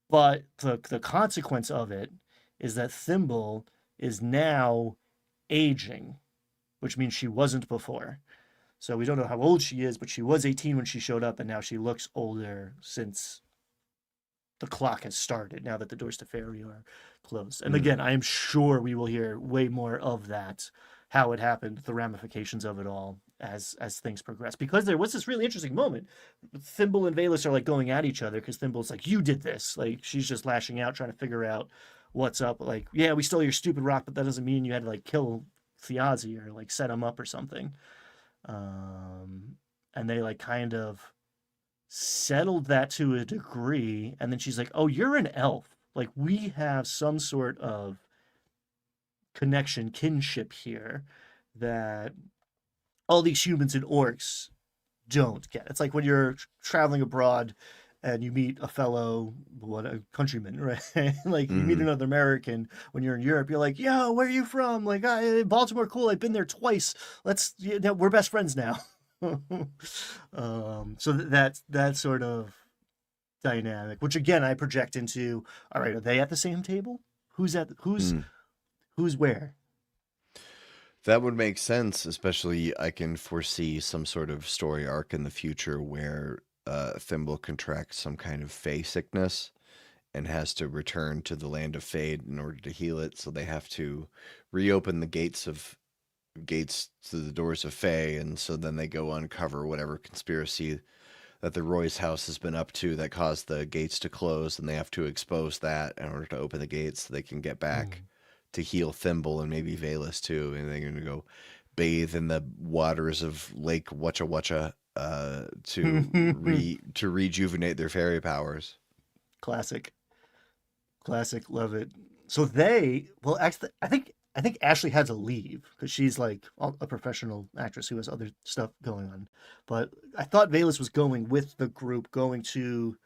but the consequence of it is that Thimble is now aging, which means she wasn't before. So we don't know how old she is, but she was 18 when she showed up, and now she looks older since the clock has started, now that the doors to fairy are closed. And Mm. again, I am sure we will hear way more of that, how it happened, the ramifications of it all as things progress. Because there was this really interesting moment. Thimble and Valus are like going at each other because Thimble's like, you did this. Like she's just lashing out, trying to figure out what's up. Like, yeah, we stole your stupid rock, but that doesn't mean you had to like kill Thiazi or like set him up or something. Um, and they like kind of settled that to a degree. And then she's like, oh, you're an elf. Like we have some sort of connection, kinship here that all these humans and orcs don't get. It's like when you're traveling abroad and you meet a fellow, what, a countryman, right? Like you meet Mm. another American when you're in Europe. You're like, yo, where are you from? Like, Baltimore, cool. I've been there twice. We're best friends now. So that's that sort of dynamic, which again I project into. All right, are they at the same table? Mm. Who's where? That would make sense, especially I can foresee some sort of story arc in the future where Thimble contracts some kind of Fey sickness and has to return to the land of Fade in order to heal it. So they have to reopen the gates to the doors of Fey, and so then they go uncover whatever conspiracy that the Royce house has been up to that caused the gates to close, and they have to expose that in order to open the gates so they can get back Mm. to heal Thimble and maybe Valus too, and they're gonna go bathe in the waters of Lake Wutcha Wutcha to rejuvenate their fairy powers. Classic. Classic, love it. So they, well, actually, I think Ashley had to leave because she's like a professional actress who has other stuff going on. But I thought Valus was going with the group, going to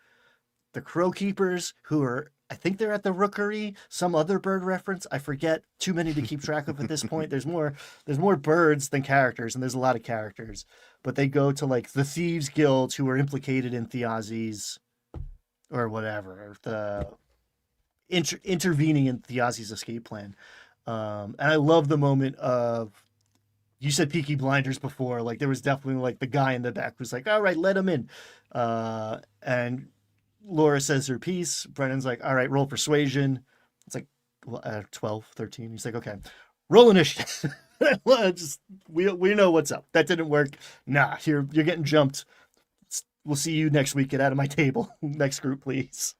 the Crow Keepers, who are I think they're at the Rookery, some other bird reference. I forget, too many to keep track of at this point. There's more birds than characters, and there's a lot of characters. But they go to like the Thieves Guild who are implicated in Thiazi's or whatever, the intervening in Thiazi's escape plan. And I love the moment of, you said Peaky Blinders before, like there was definitely like the guy in the back who's like, all right, let him in. And Laura says her piece. Brennan's like, all right, roll persuasion. It's like, well, 12, 13. He's like, okay, roll initiative. Just, we know what's up. That didn't work. Nah, you're getting jumped. We'll see you next week. Get out of my table. Next group, please.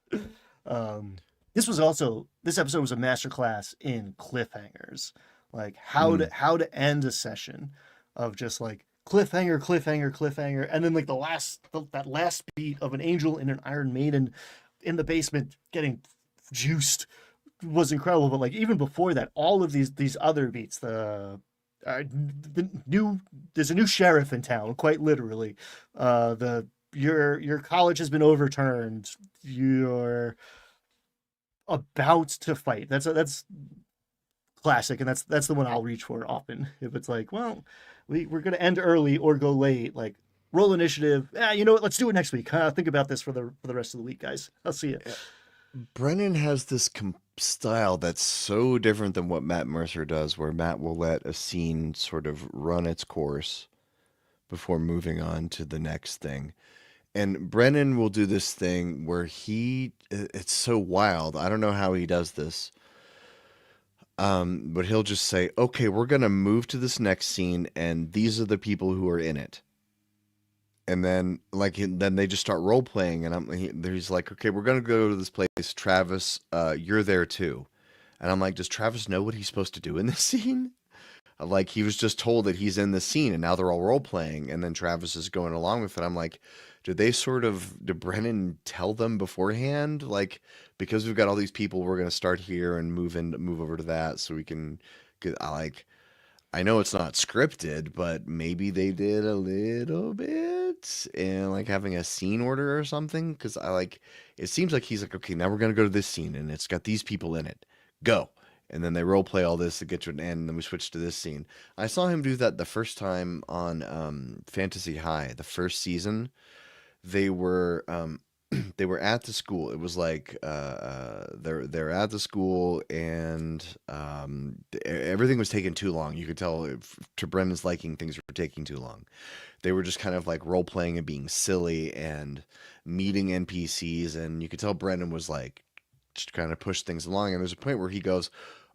This episode was a masterclass in cliffhangers, like how to end a session of just like cliffhanger, and then like that last beat of an angel and an Iron Maiden in the basement getting juiced was incredible. But like even before that, all of these other beats, there's a new sheriff in town, quite literally. Your college has been overturned. You're about to fight. That's classic, and that's the one I'll reach for often. If it's like, well, we're gonna end early or go late, like roll initiative. You know what? Let's do it next week. Think about this for the rest of the week, guys. I'll see you. Brennan has this style that's so different than what Matt Mercer does, where Matt will let a scene sort of run its course before moving on to the next thing. And Brennan will do this thing where it's so wild. I don't know how he does this. But he'll just say, okay, we're going to move to this next scene, and these are the people who are in it. And then then they just start role playing, and he's like, okay, we're going to go to this place. Travis, you're there too. And I'm like, does Travis know what he's supposed to do in this scene? Like, he was just told that he's in the scene, and now they're all role playing, and then Travis is going along with it. I'm like, did Brennan tell them beforehand? Like, because we've got all these people, we're going to start here and move over to that so we can, I know it's not scripted, but maybe they did a little bit and like having a scene order or something. Cause it seems like he's like, okay, now we're going to go to this scene and it's got these people in it. Go. And then they role play all this to get to an end, and then we switch to this scene. I saw him do that the first time on Fantasy High, the first season. They were they were at the school. It was like they're at the school, and everything was taking too long. You could tell to Brennan's liking, things were taking too long. They were just kind of like role playing and being silly and meeting NPCs, and you could tell Brennan was like just kind of push things along. And there's a point where he goes,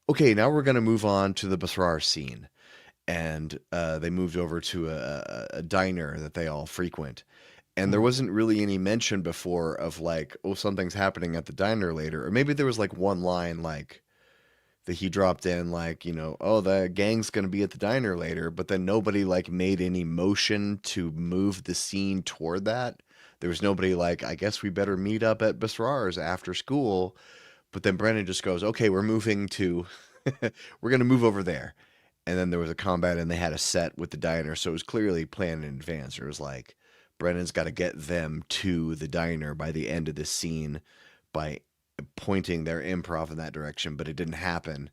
"Okay, now we're going to move on to the Basrar scene," and they moved over to a diner that they all frequent. And there wasn't really any mention before of like, oh, something's happening at the diner later. Or maybe there was like one line like that he dropped in, like, oh, the gang's going to be at the diner later. But then nobody like made any motion to move the scene toward that. There was nobody like, I guess we better meet up at Basrar's after school. But then Brennan just goes, okay, we're moving to, we're going to move over there. And then there was a combat and they had a set with the diner. So it was clearly planned in advance. It was like, Brennan's got to get them to the diner by the end of the scene by pointing their improv in that direction, but it didn't happen.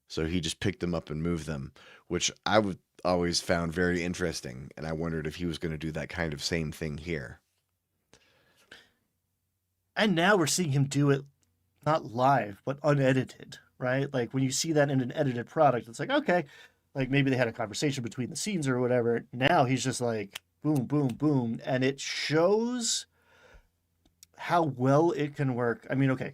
So he just picked them up and moved them, which I would always found very interesting. And I wondered if he was going to do that kind of same thing here. And now we're seeing him do it not live, but unedited, right? Like when you see that in an edited product, it's like, okay, like maybe they had a conversation between the scenes or whatever. Now he's just like, boom, boom, boom. And it shows how well it can work. I mean, okay,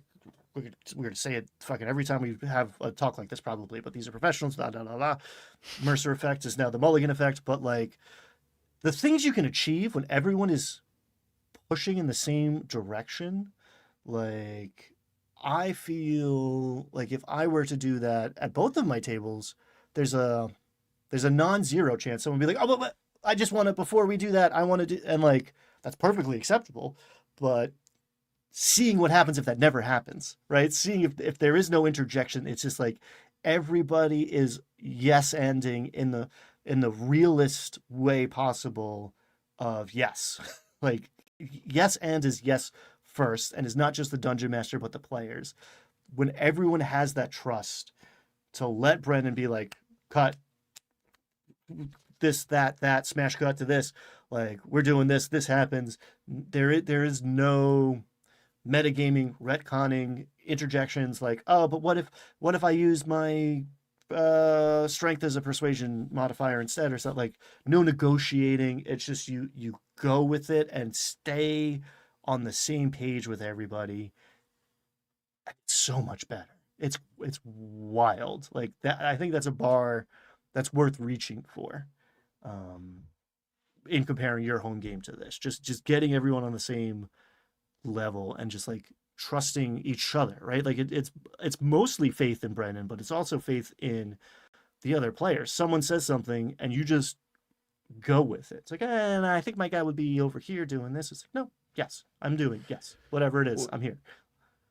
we're going to say it fucking every time we have a talk like this probably, but these are professionals, blah, blah, blah, blah. Mercer effect is now the Mulligan effect. But like the things you can achieve when everyone is pushing in the same direction, like I feel like if I were to do that at both of my tables, there's a non-zero chance someone would be like, oh, but I just want to, before we do that, I want to do, and like, that's perfectly acceptable, but seeing what happens if that never happens, right? Seeing if there is no interjection, it's just like, everybody is yes-ending in the realist way possible of yes. Like, yes and is yes first, and is not just the dungeon master but the players. When everyone has that trust to let Brennan be like, cut this, that, smash cut to this, like we're doing this, this happens. There is no metagaming, retconning, interjections like, oh, but what if I use my strength as a persuasion modifier instead or something. Like no negotiating. It's just you go with it and stay on the same page with everybody. It's so much better. It's wild. Like that, I think that's a bar that's worth reaching for. Um, in comparing your home game to this, just getting everyone on the same level and just like trusting each other, right? Like it's mostly faith in Brennan, but it's also faith in the other players. Someone says something and you just go with it. It's like, and I think my guy would be over here doing this. It's like, no, yes, I'm doing, yes, whatever it is, Well, I'm here.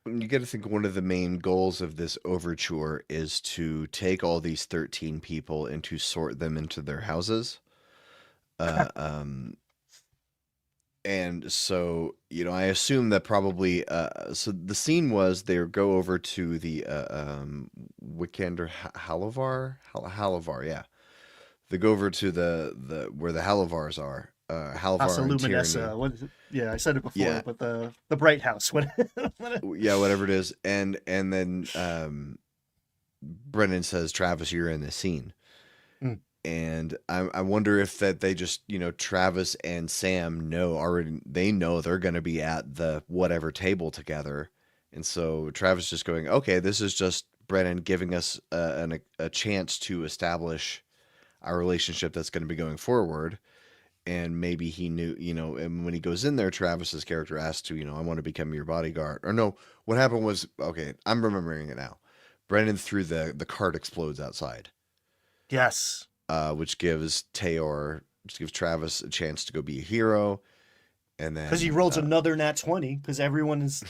you got to think one of the main goals of this overture is to take all these 13 people and to sort them into their houses. Uh, um, and so, I assume that probably, so the scene was they go over to the Wikander Halavar, yeah. They go over to the where the Halavars are, Casa Halavar and Tyranny. Luminessa. What is it? Yeah, I said it before, Yeah, but the Bright House. What? yeah, whatever it is, and then Brennan says, "Travis, you're in the scene." Mm. And I wonder if that they just, Travis and Sam they know they're going to be at the whatever table together. And so Travis just going, okay, this is just Brennan giving us a chance to establish our relationship that's going to be going forward. And maybe he knew, and when he goes in there, Travis's character asks to, I want to become your bodyguard. Or no, what happened was, okay, I'm remembering it now. Brennan threw the cart explodes outside. Yes. Which gives Travis a chance to go be a hero, and then Because he rolls another nat 20, because everyone is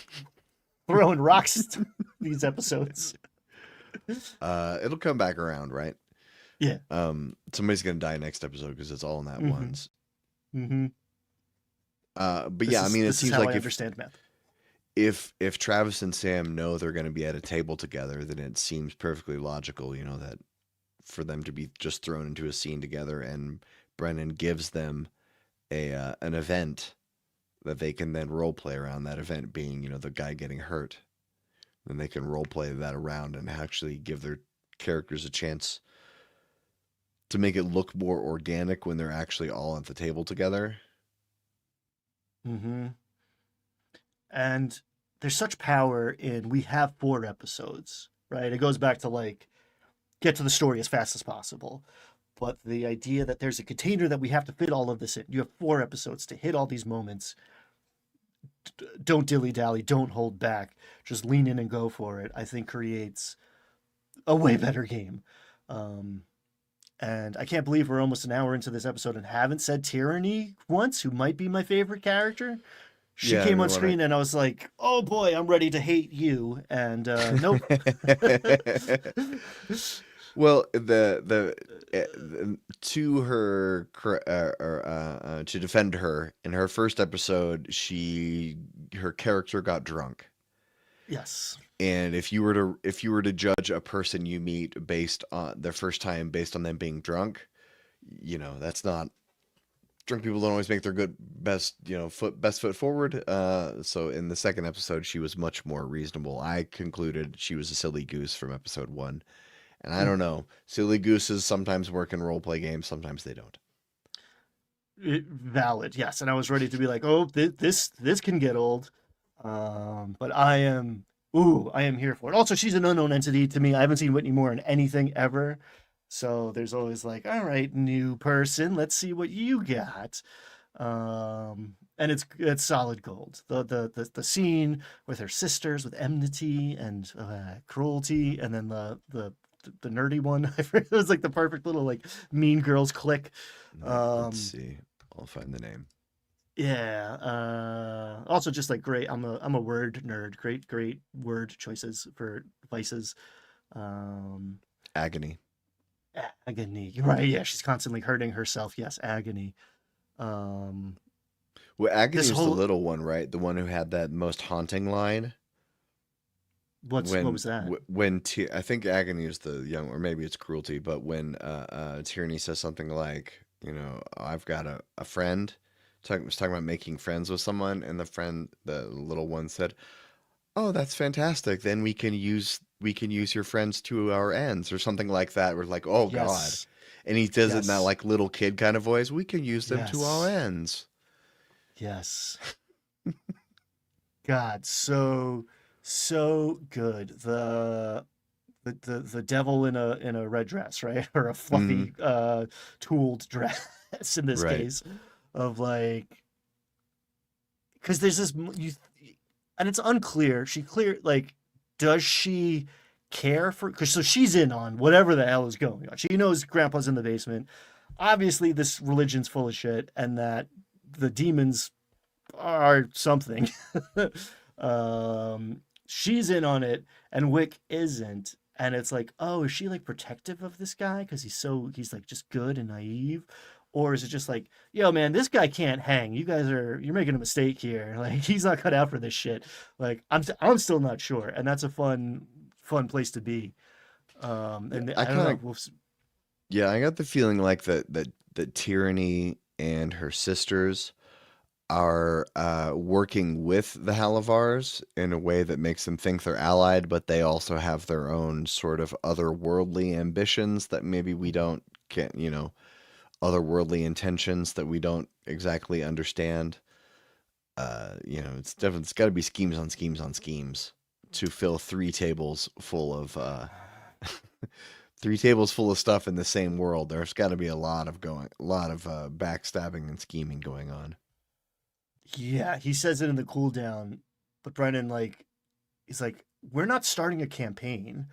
throwing rocks into these episodes. It'll come back around, right? Yeah. Somebody's gonna die next episode because it's all in that Mm-hmm. once. Mm-hmm. But yeah, I mean, it seems like I understand math. If Travis and Sam know they're gonna be at a table together, then it seems perfectly logical, that for them to be just thrown into a scene together, and Brennan gives them an event that they can then role play around. That event being, the guy getting hurt. Then they can role play that around and actually give their characters a chance to make it look more organic when they're actually all at the table together. Mm-hmm. And there's such power in, we have 4 episodes, right? It goes back to like, get to the story as fast as possible. But the idea that there's a container that we have to fit all of this in. You have 4 episodes to hit all these moments. Don't dilly-dally, don't hold back. Just lean in and go for it. I think creates a way better game. And I can't believe we're almost an hour into this episode and haven't said Tyranny once, who might be my favorite character. She came on screen and I was like, oh boy, I'm ready to hate you. And nope. Well, to her to defend her, in her first episode, her character got drunk. Yes. And if you were to judge a person you meet based on their first time based on them being drunk, that's not, drunk people don't always make their best foot forward. So in the second episode, she was much more reasonable. I concluded she was a silly goose from episode 1. And I don't know. Silly gooses sometimes work in roleplay games, sometimes they don't. Valid, yes. And I was ready to be like, oh, this can get old. But I am here for it. Also, she's an unknown entity to me. I haven't seen Whitney Moore in anything ever. So there's always like, all right, new person, let's see what you got. And it's solid gold. The scene with her sisters, with enmity and cruelty, and then the nerdy one. It was like the perfect little like Mean Girls clique. Let's see. I'll find the name. Yeah. Also, just like great. I'm a word nerd. Great word choices for vices. Agony. Agony. Right. Yeah. She's constantly hurting herself. Yes. Agony. Well, Well, Agony This was the whole little one, right? The one who had that most haunting line what was that? I think Agony is the young, or maybe it's Cruelty, but when Tyranny says something like, I've got a friend, was talking about making friends with someone, and the little one said, "Oh, that's fantastic. Then we can use your friends to our ends," or something like that. We're like, "Oh God." Yes, And he does it in that yes, like little kid kind of voice. We can use them to our yes, ends. yes. God, so good. The devil in a red dress, right? Or a Hmm. fluffy tooled dress in this Right. case of like because there's this and it's unclear. She clear like does she care for because so she's in on whatever the hell is going on. She knows grandpa's in the basement. Obviously this religion's full of shit and that the demons are something. She's in on it, and Wick isn't. And it's like, oh, is she like protective of this guy because he's like just good and naive, or is it just like, yo, man, this guy can't hang. You're making a mistake here. Like he's not cut out for this shit. Like I'm still not sure, and that's a fun place to be. Yeah, And I I don't kind know. of yeah, I got the feeling like that Tyranny and her sisters are working with the Halavars in a way that makes them think they're allied, but they also have their own sort of otherworldly ambitions that maybe we don't get, otherworldly intentions that we don't exactly understand. It's got to be schemes on schemes on schemes to fill three tables full of stuff in the same world. There's got to be a lot of backstabbing and scheming going on. Yeah, he says it in the cooldown, but Brennan like he's like, we're not starting a campaign.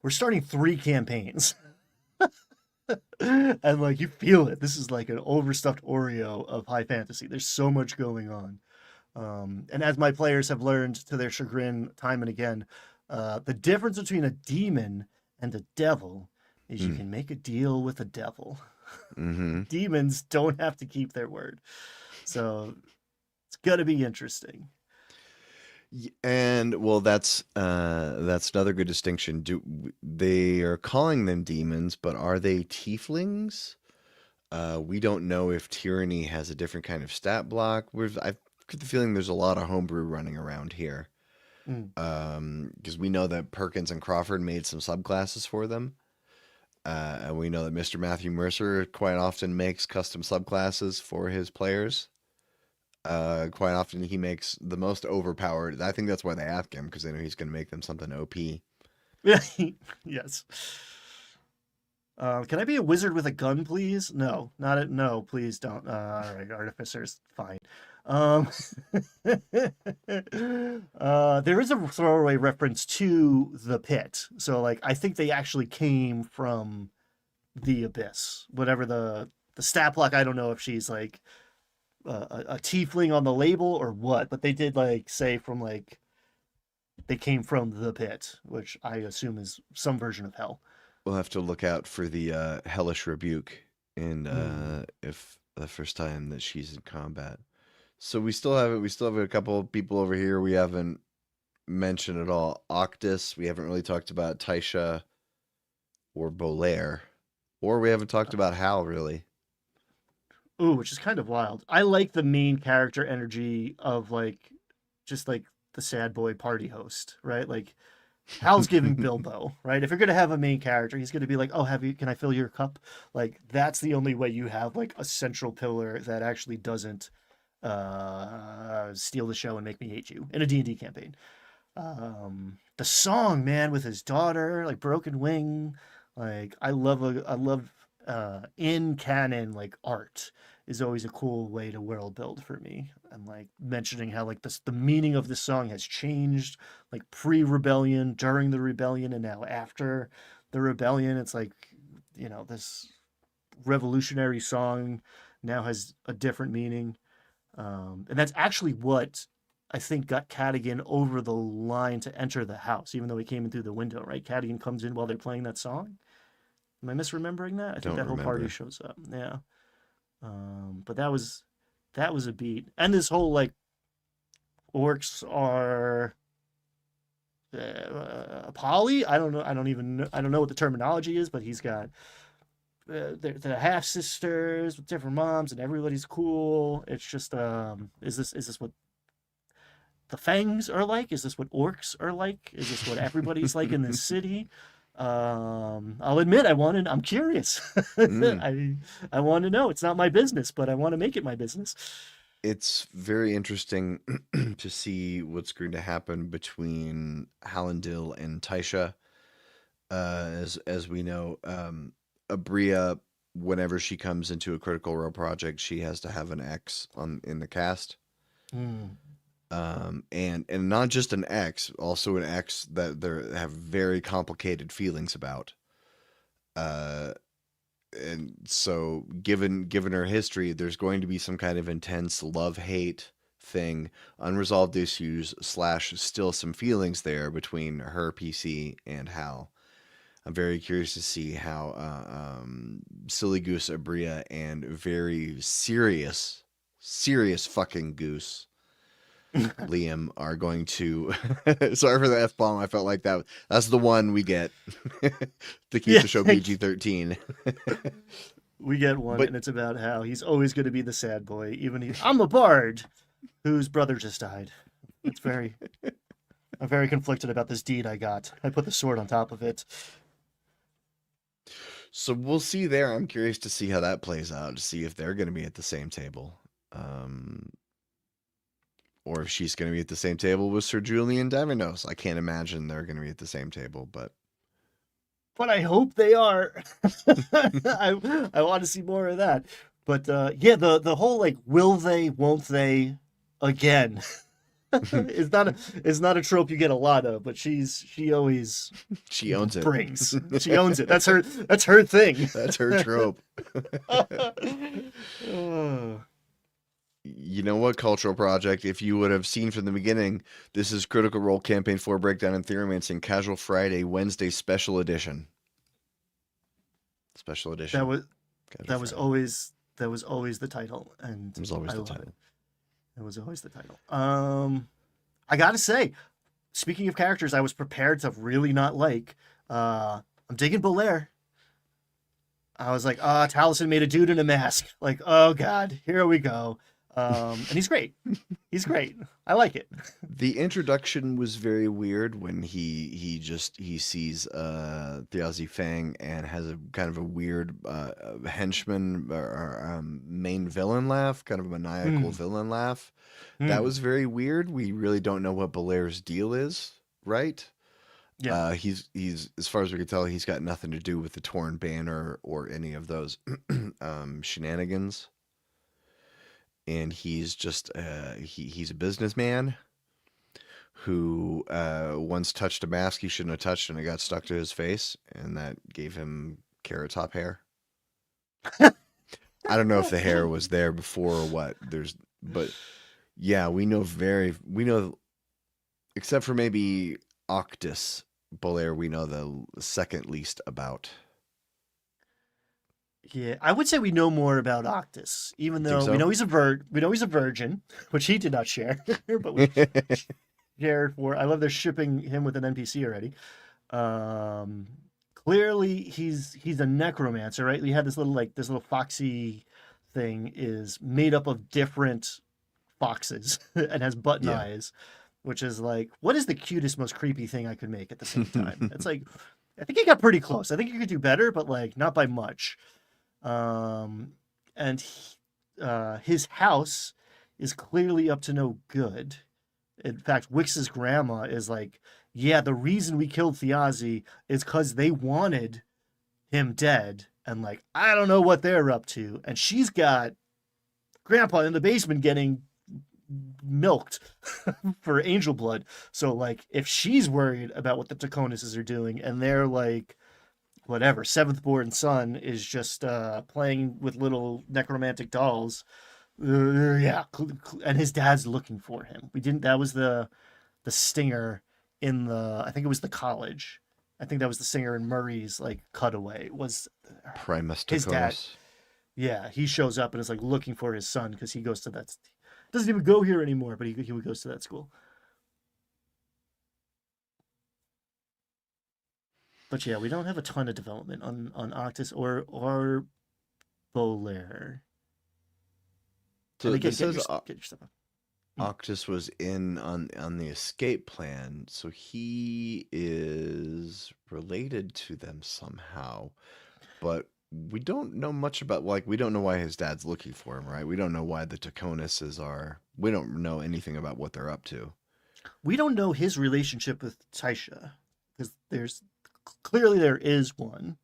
We're starting three campaigns. And like you feel it. This is like an overstuffed Oreo of high fantasy. There's so much going on. And as my players have learned to their chagrin time and again, the difference between a demon and a devil is you Mm. can make a deal with a devil. Mm-hmm. Demons don't have to keep their word. So it's gonna be interesting. And well, that's another good distinction. They are calling them demons, but are they tieflings? We don't know if Tyranny has a different kind of stat block. I've got the feeling there's a lot of homebrew running around here. Mm. Because we know that Perkins and Crawford made some subclasses for them. And we know that Mr. Matthew Mercer quite often makes custom subclasses for his players. Quite often he makes the most overpowered. I think that's why they ask him because they know he's going to make them something OP. Yes. Can I be a wizard with a gun, please? No, not a, no, please don't. All right, artificers, fine. Um, there is a throwaway reference to the pit, so like I think they actually came from the abyss. Whatever the stat block, I don't know if she's like a tiefling on the label or what, but they did like say from like they came from the pit, which I assume is some version of hell. We'll have to look out for the hellish rebuke in Mm. if the first time that she's in combat. So we still have a couple of people over here we haven't mentioned at all. Octus, we haven't really talked about Taisha or Bolaire. Or we haven't talked about Hal really. Ooh, which is kind of wild. I like the main character energy of like just like the sad boy party host, right? Like Hal's giving Bilbo, right? If you're gonna have a main character, he's gonna be like, "Oh, can I fill your cup?" Like that's the only way you have like a central pillar that actually doesn't steal the show and make me hate you in a D&D campaign. The song, man, with his daughter, like Broken Wing, like I love in canon like art is always a cool way to world build for me. And like mentioning how like the meaning of this song has changed, like pre-rebellion, during the rebellion, and now after the rebellion. It's like, this revolutionary song now has a different meaning. And that's actually what I think got Cadigan over the line to enter the house, even though he came in through the window, right? Cadigan comes in while they're playing that song. Am I misremembering that? I think Don't that whole party remember. shows up. Yeah. But that was That was a beat. And this whole like orcs are poly. I don't know. I don't even know. I don't know what the terminology is, but he's got they're half sisters with different moms, and everybody's cool. It's just is this what the Fangs are like? Is this what orcs are like? Is this what everybody's like in this city? I'll admit I'm curious. Mm. I want to know. It's not my business, but I want to make it my business. It's very interesting to see what's going to happen between Hallandil and Taisha. As we know, Abria, whenever she comes into a Critical Role project, she has to have an X in the cast. Mm. And not just an X, also an X that they have very complicated feelings about. And so given her history, there's going to be some kind of intense love-hate thing, unresolved issues / still some feelings there between her PC and Hal. I'm very curious to see how Silly Goose Abria and very serious fucking Goose Liam are going to. Sorry for the F-bomb. I felt like that's the one we get to keep the show PG-13. We get one, But and it's about how he's always going to be the sad boy. I'm a bard whose brother just died. I'm very conflicted about this deed I got. I put the sword on top of it. so we'll see there. I'm curious to see how that plays out, to see if they're going to be at the same table. Or if she's going to be at the same table with Sir Julian Davinos. I can't imagine they're going to be at the same table, but I hope they are. I want to see more of that. But yeah, the whole like will they, won't they, again, is not a trope you get a lot of. But she always she owns it. brings. She owns it. That's her thing. That's her trope. Oh. You know what, Cultural Project? If you would have seen from the beginning, this is Critical Role Campaign 4 Breakdown and Theorymancing Casual Friday, Wednesday Special Edition. Special Edition. That was always the title, and it was always the title. It was always the title. I gotta say, speaking of characters, I was prepared to really not like. I'm digging Belair. I was like, Taliesin made a dude in a mask. Like, oh god, here we go. And he's great. He's great. I like it. The introduction was very weird when he sees Thiazi Fang and has a kind of a weird henchman or main villain laugh, kind of a maniacal villain laugh. That was very weird. We really don't know what Belair's deal is, right? Yeah. He's as far as we can tell, he's got nothing to do with the Torn Banner or any of those shenanigans. And he's just he's a businessman who once touched a mask he shouldn't have touched, and it got stuck to his face, and that gave him Carrot Top hair. I don't know if the hair was there before or what. But yeah, we know, except for maybe Octus Belair, we know the second least about. Yeah, I would say we know more about Octus, even though so? we know he's a virgin, which he did not share, but we shared for. I love they're shipping him with an NPC already. Clearly he's a necromancer, right? We had this little foxy thing is made up of different foxes and has button eyes, which is like, what is the cutest, most creepy thing I could make at the same time? It's like, I think he got pretty close. I think you could do better, but like not by much. And his house is clearly up to no good. In fact, Wix's grandma is like, yeah, the reason we killed Thiazi is because they wanted him dead. And like, I don't know what they're up to. And she's got Grandpa in the basement getting milked for angel blood. So like, if she's worried about what the Taconuses are doing, and they're like, whatever, seventh born son is just playing with little necromantic dolls. Yeah, and his dad's looking for him. That was the stinger in I think it was the college. I think that was the singer in Murray's like cutaway was Primus his dad. Taconis. Yeah, he shows up and is like looking for his son because he goes to that. Doesn't even go here anymore, but he goes to that school. But yeah, we don't have a ton of development on Octus or Bolaire. And So again, this says get your stuff up. Octus was in on the escape plan, so he is related to them somehow. But we don't know much about, like, we don't know why his dad's looking for him, right? We don't know why the Taconuses are. We don't know anything about what they're up to. We don't know his relationship with Taisha because there's clearly there is one.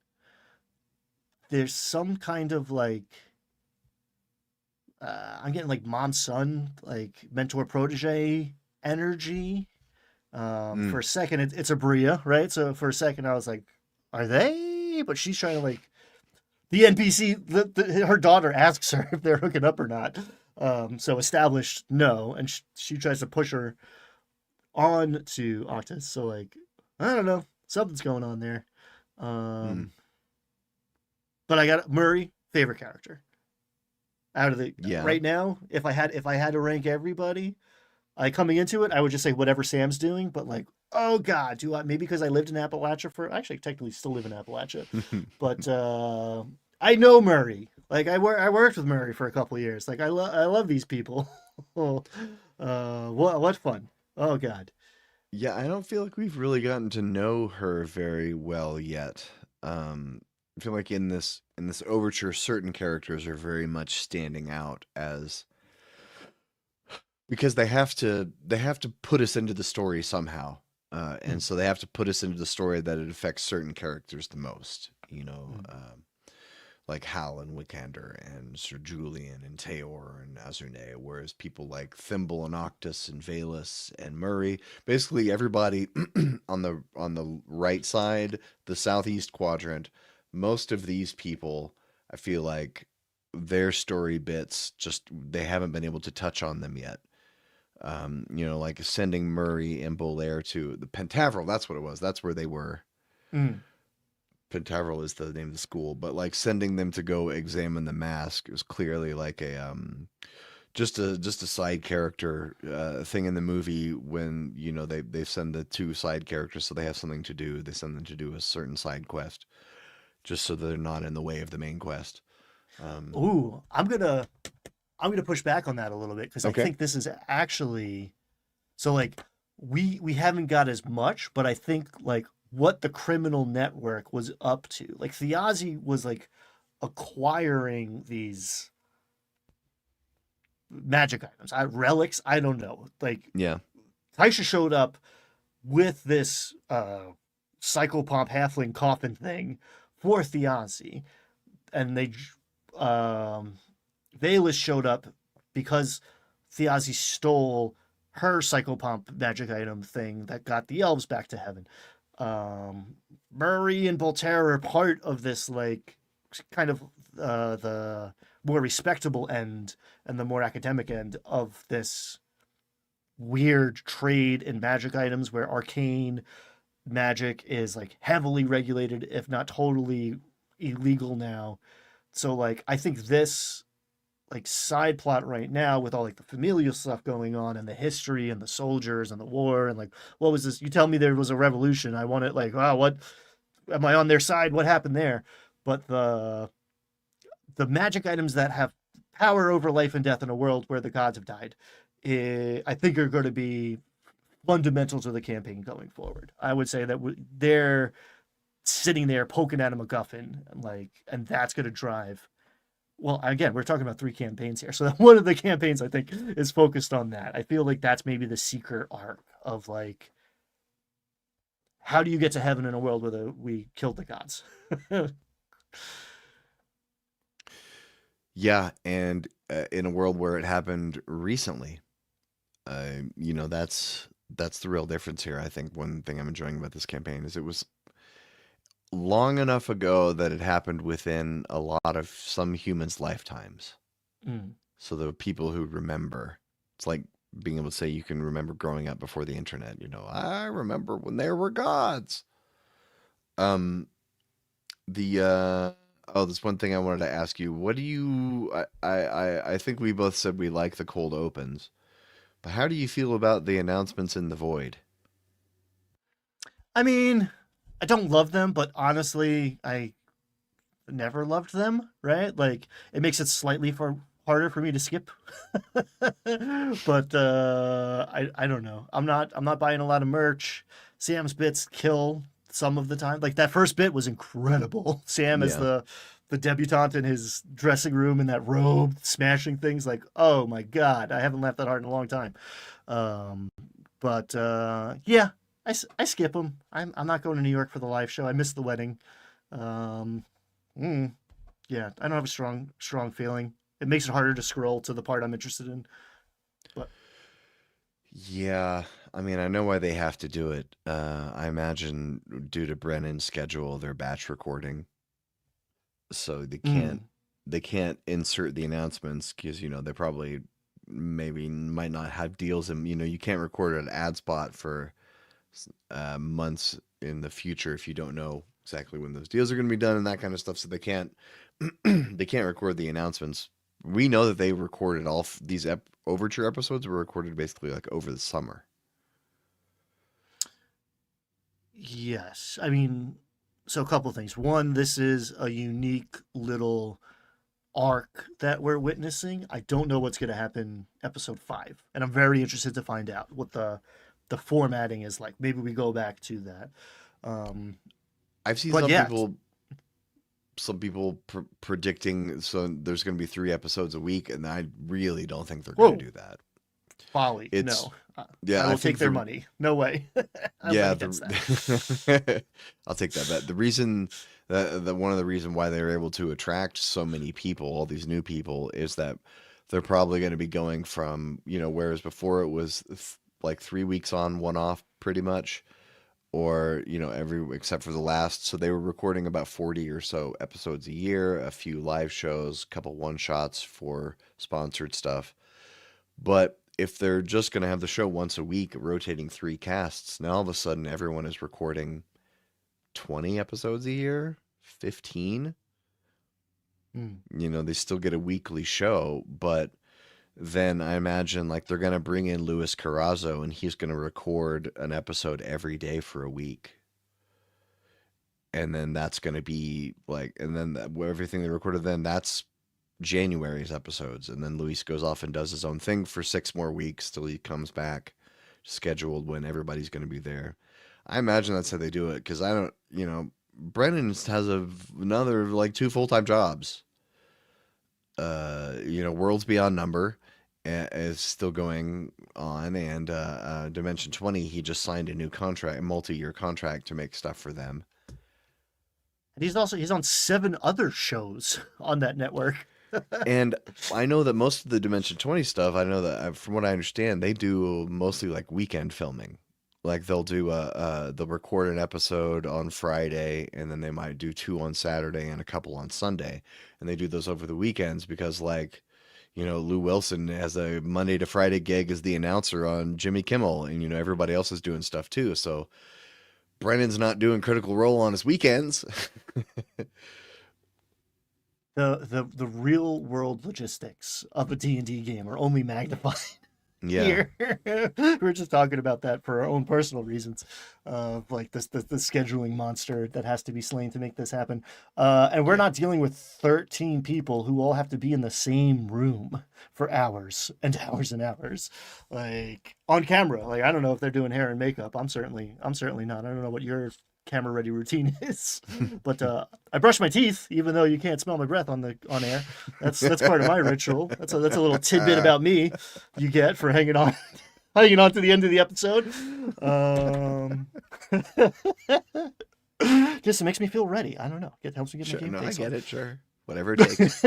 There's some kind of like I'm getting like mom son, like mentor protege energy. For Mm, a second, it's a Bria, right? So for a second, I was like, are they? But she's trying to like the NPC. Her daughter asks her if they're hooking up or not. So established no, and she tries to push her on to Octus. So like, I don't know, something's going on there. mm, Um, but I got Murray, favorite character out of the yeah. right now. If I had to rank everybody, I coming into it, I would just say whatever Sam's doing. But like, oh God, do I maybe because I lived in Appalachia for actually technically still live in Appalachia, but I know Murray. Like I worked with Murray for a couple of years. Like I love these people. What fun. Oh God. Yeah, I don't feel like we've really gotten to know her very well yet. I feel like in this overture, certain characters are very much standing out as because they have to put us into the story somehow, and Mm, so they have to put us into the story that it affects certain characters the most. mm. Like Hal and Wickander and Sir Julian and Teor and Azurne, whereas people like Thimble and Octus and Valus and Murray, basically everybody on the right side, the southeast quadrant, most of these people, I feel like their story bits just they haven't been able to touch on them yet. Like sending Murray and Bolaire to the Pentaveril, that's what it was. That's where they were. Mm. Pentaveril is the name of the school, but like sending them to go examine the mask is clearly like a just a side character thing in the movie when they send the two side characters so they have something to do. They send them to do a certain side quest just so they're not in the way of the main quest. Um, Ooh, I'm gonna push back on that a little bit because I okay. think this is actually so like we haven't got as much, but I think like what the criminal network was up to. Like Thiazi was like acquiring these magic items, relics. I don't know. Like Yeah. Taisha showed up with this psychopomp halfling coffin thing for Thiazi, and um, Valus showed up because Thiazi stole her psychopomp magic item thing that got the elves back to heaven. Um, Murray and Voltaire are part of this like kind of the more respectable end and the more academic end of this weird trade in magic items where arcane magic is like heavily regulated, if not totally illegal now. So like I think this like side plot right now with all like the familial stuff going on and the history and the soldiers and the war and like what was this? You tell me there was a revolution. I want it like, wow, what am I on their side? What happened there? But the magic items that have power over life and death in a world where the gods have died, I think are going to be fundamental to the campaign going forward. I would say that they're sitting there poking at a MacGuffin, and that's going to drive. Well, again, we're talking about 3 campaigns here, so one of the campaigns I think is focused on that. I feel like that's maybe the secret arc of like, how do you get to heaven in a world where we killed the gods? Yeah, and in a world where it happened recently, that's the real difference here. I think one thing I'm enjoying about this campaign is it was long enough ago that it happened within a lot of some humans' lifetimes. Mm. So the people who remember, it's like being able to say you can remember growing up before the internet. I remember when there were gods. Um, the Oh, there's one thing I wanted to ask you. What do you? I think we both said we like the cold opens, but how do you feel about the announcements in the void? I mean, I don't love them, but honestly, I never loved them, right? Like it makes it slightly harder for me to skip. But I don't know. I'm not buying a lot of merch. Sam's bits kill some of the time. Like that first bit was incredible. Sam as Yeah. the debutante in his dressing room in that robe smashing things like, oh my god, I haven't laughed that hard in a long time. Um, but yeah, I skip them. I'm not going to New York for the live show. I missed the wedding. Um, mm, yeah, I don't have a strong feeling. It makes it harder to scroll to the part I'm interested in. But Yeah, I mean, I know why they have to do it. I imagine due to Brennan's schedule, they're batch recording, so mm, they can't insert the announcements because they probably maybe might not have deals, and you can't record an ad spot for months in the future if you don't know exactly when those deals are going to be done and that kind of stuff. So they can't they can't record the announcements. We know that they recorded these overture episodes were recorded basically like over the summer. yes, I mean, so a couple of things. One, this is a unique little arc that we're witnessing. I don't know what's going to happen episode 5, and I'm very interested to find out what the formatting is like. Maybe we go back to that. Um, I've seen but yeah, some people predicting so there's going to be 3 episodes a week, and I really don't think they're going to whoa, do that. folly. It's No, I yeah, I will take think their the money. No way. I bet yeah against that. I'll take that bet. The reason that one of the reason why they're able to attract so many people, all these new people, is that they're probably going to be going from whereas before it was like 3 weeks on, one off, pretty much, or every except for the last. So they were recording about 40 or so episodes a year, a few live shows, a couple one shots for sponsored stuff. But if they're just going to have the show once a week, rotating 3 casts, now all of a sudden everyone is recording 20 episodes a year, 15. Mm. They still get a weekly show, but then I imagine like they're going to bring in Luis Carrazzo and he's going to record an episode every day for a week. And then that's going to be like, and then everything they recorded then, that's January's episodes. And then Luis goes off and does his own thing for 6 more weeks till he comes back, scheduled when everybody's going to be there. I imagine that's how they do it because I don't, Brennan has another like 2 full-time jobs. Worlds Beyond Number is still going on, and Dimension 20, he just signed a new contract, a multi-year contract to make stuff for them. And he's on 7 other shows on that network. And I know that most of the Dimension 20 stuff, I know that from what I understand, they do mostly like weekend filming. Like they'll record an episode on Friday and then they might do 2 on Saturday and a couple on Sunday. And they do those over the weekends because like, Lou Wilson has a Monday to Friday gig as the announcer on Jimmy Kimmel and everybody else is doing stuff too. So Brennan's not doing Critical Role on his weekends. The real world logistics of a D&D game are only magnified Yeah. here. We're just talking about that for our own personal reasons, like the scheduling monster that has to be slain to make this happen. And we're Yeah. not dealing with 13 people who all have to be in the same room for hours and hours and hours, like on camera. Like I don't know if they're doing hair and makeup. I'm certainly not. I don't know what your camera ready routine is, but I brush my teeth even though you can't smell my breath on air. That's part of my ritual. That's a little tidbit about me you get for hanging on hanging on to the end of the episode. Just makes me feel ready. I don't know. It helps me get my Sure, game no, I face get on. it, sure. Whatever it takes.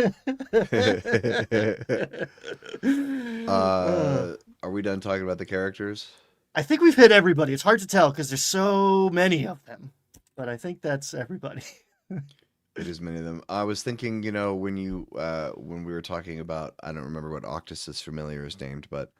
Uh, Are we done talking about the characters? I think we've hit everybody. It's hard to tell because there's so many of them, but I think that's everybody. It is many of them. I was thinking, when we were talking about, I don't remember what Octus's familiar is named, but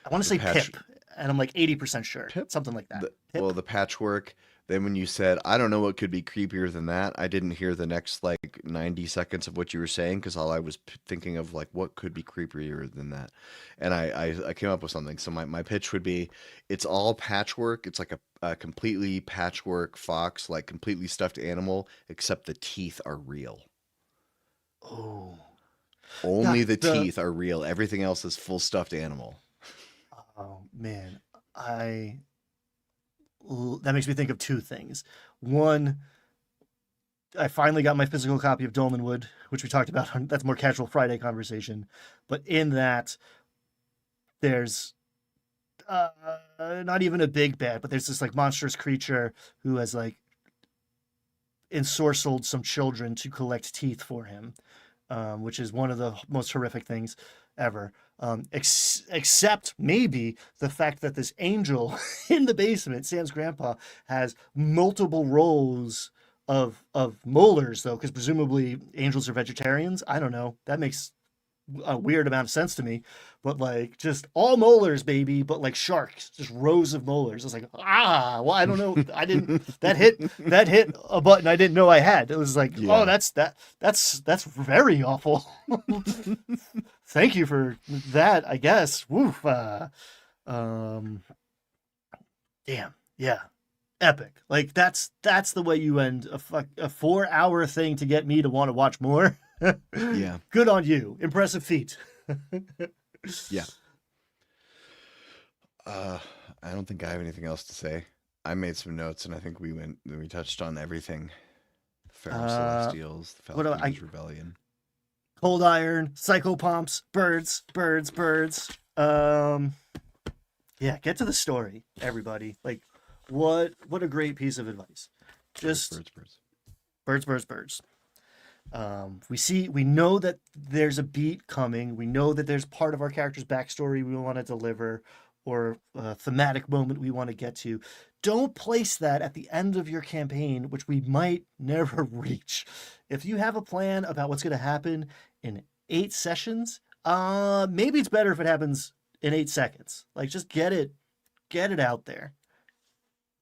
I want to the say patch Pip, and I'm like 80% sure. Pip, Something like that. well, Pip? the patchwork. Then when you said, I don't know what could be creepier than that, I didn't hear the next like 90 seconds of what you were saying because all I was thinking of like what could be creepier than that. And I came up with something. So my pitch would be it's all patchwork. It's like a completely patchwork fox, like completely stuffed animal, except the teeth are real. Oh, Only the the teeth are real. Everything else is full stuffed animal. oh man, I that makes me think of two things. One, I finally got my physical copy of Dolmenwood, which we talked about. That's more casual Friday conversation, but in that there's uh, not even a big bad, but there's this like monstrous creature who has like ensorcelled some children to collect teeth for him, which is one of the most horrific things ever. Except maybe the fact that this angel in the basement, Sam's grandpa, has multiple rows of molars, though, because presumably angels are vegetarians. I don't know. That makes a weird amount of sense to me, but like just all molars, baby, but like sharks, just rows of molars. It's like, well, I don't know. I didn't that hit a button I didn't know I had. It was like, oh, Yeah. that's very awful. Thank you for that, I guess. Woof. Um, damn. Yeah. Epic. Like that's the way you end a 4-hour thing to get me to want to watch more. Yeah. Good on you. Impressive feat. Yeah. I don't think I have anything else to say. I made some notes, and I think we touched on everything. Pharaoh Celestials, the What do Falcon's Rebellion. Cold Iron, Psychopomps, birds. Yeah, get to the story, everybody. Like, what a great piece of advice. Just birds. We know that there's a beat coming. We know that there's part of our character's backstory we want to deliver or a thematic moment we want to get to. Don't place that at the end of your campaign, which we might never reach. If you have a plan about what's going to happen in 8 sessions, maybe it's better if it happens in 8 seconds. Like just get it out there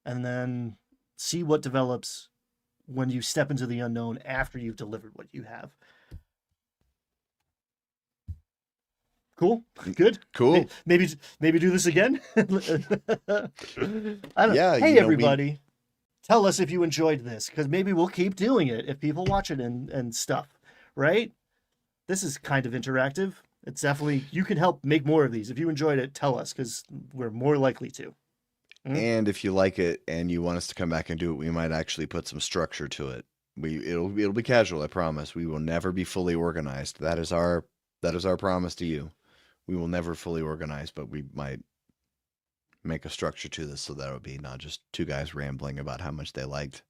and then see what develops when you step into the unknown after you've delivered what you have. Cool. Good. Cool. Maybe do this again. I don't Yeah. Hey, everybody. Tell us if you enjoyed this, because maybe we'll keep doing it if people watch it and stuff, right? This is kind of interactive. It's definitely, you can help make more of these. If you enjoyed it, tell us, because we're more likely to. And if you like it and you want us to come back and do it, we might actually put some structure to it. It'll be casual, I promise. We will never be fully organized. That is our promise to you. We will never fully organize, but we might make a structure to this so that it would be not just two guys rambling about how much they liked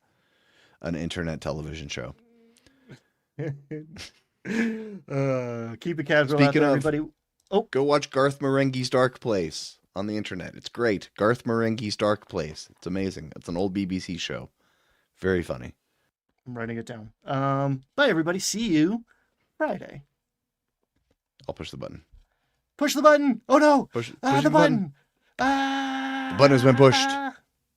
an internet television show. Keep it casual. Speaking out there, of, everybody. Go watch Garth Marenghi's Dark Place on the internet. It's great. Garth Marenghi's Dark Place. It's amazing. It's an old BBC show. Very funny. I'm writing it down. Bye, everybody. See you Friday. I'll push the button. Push the button. Oh no. Push the button. The button has been pushed.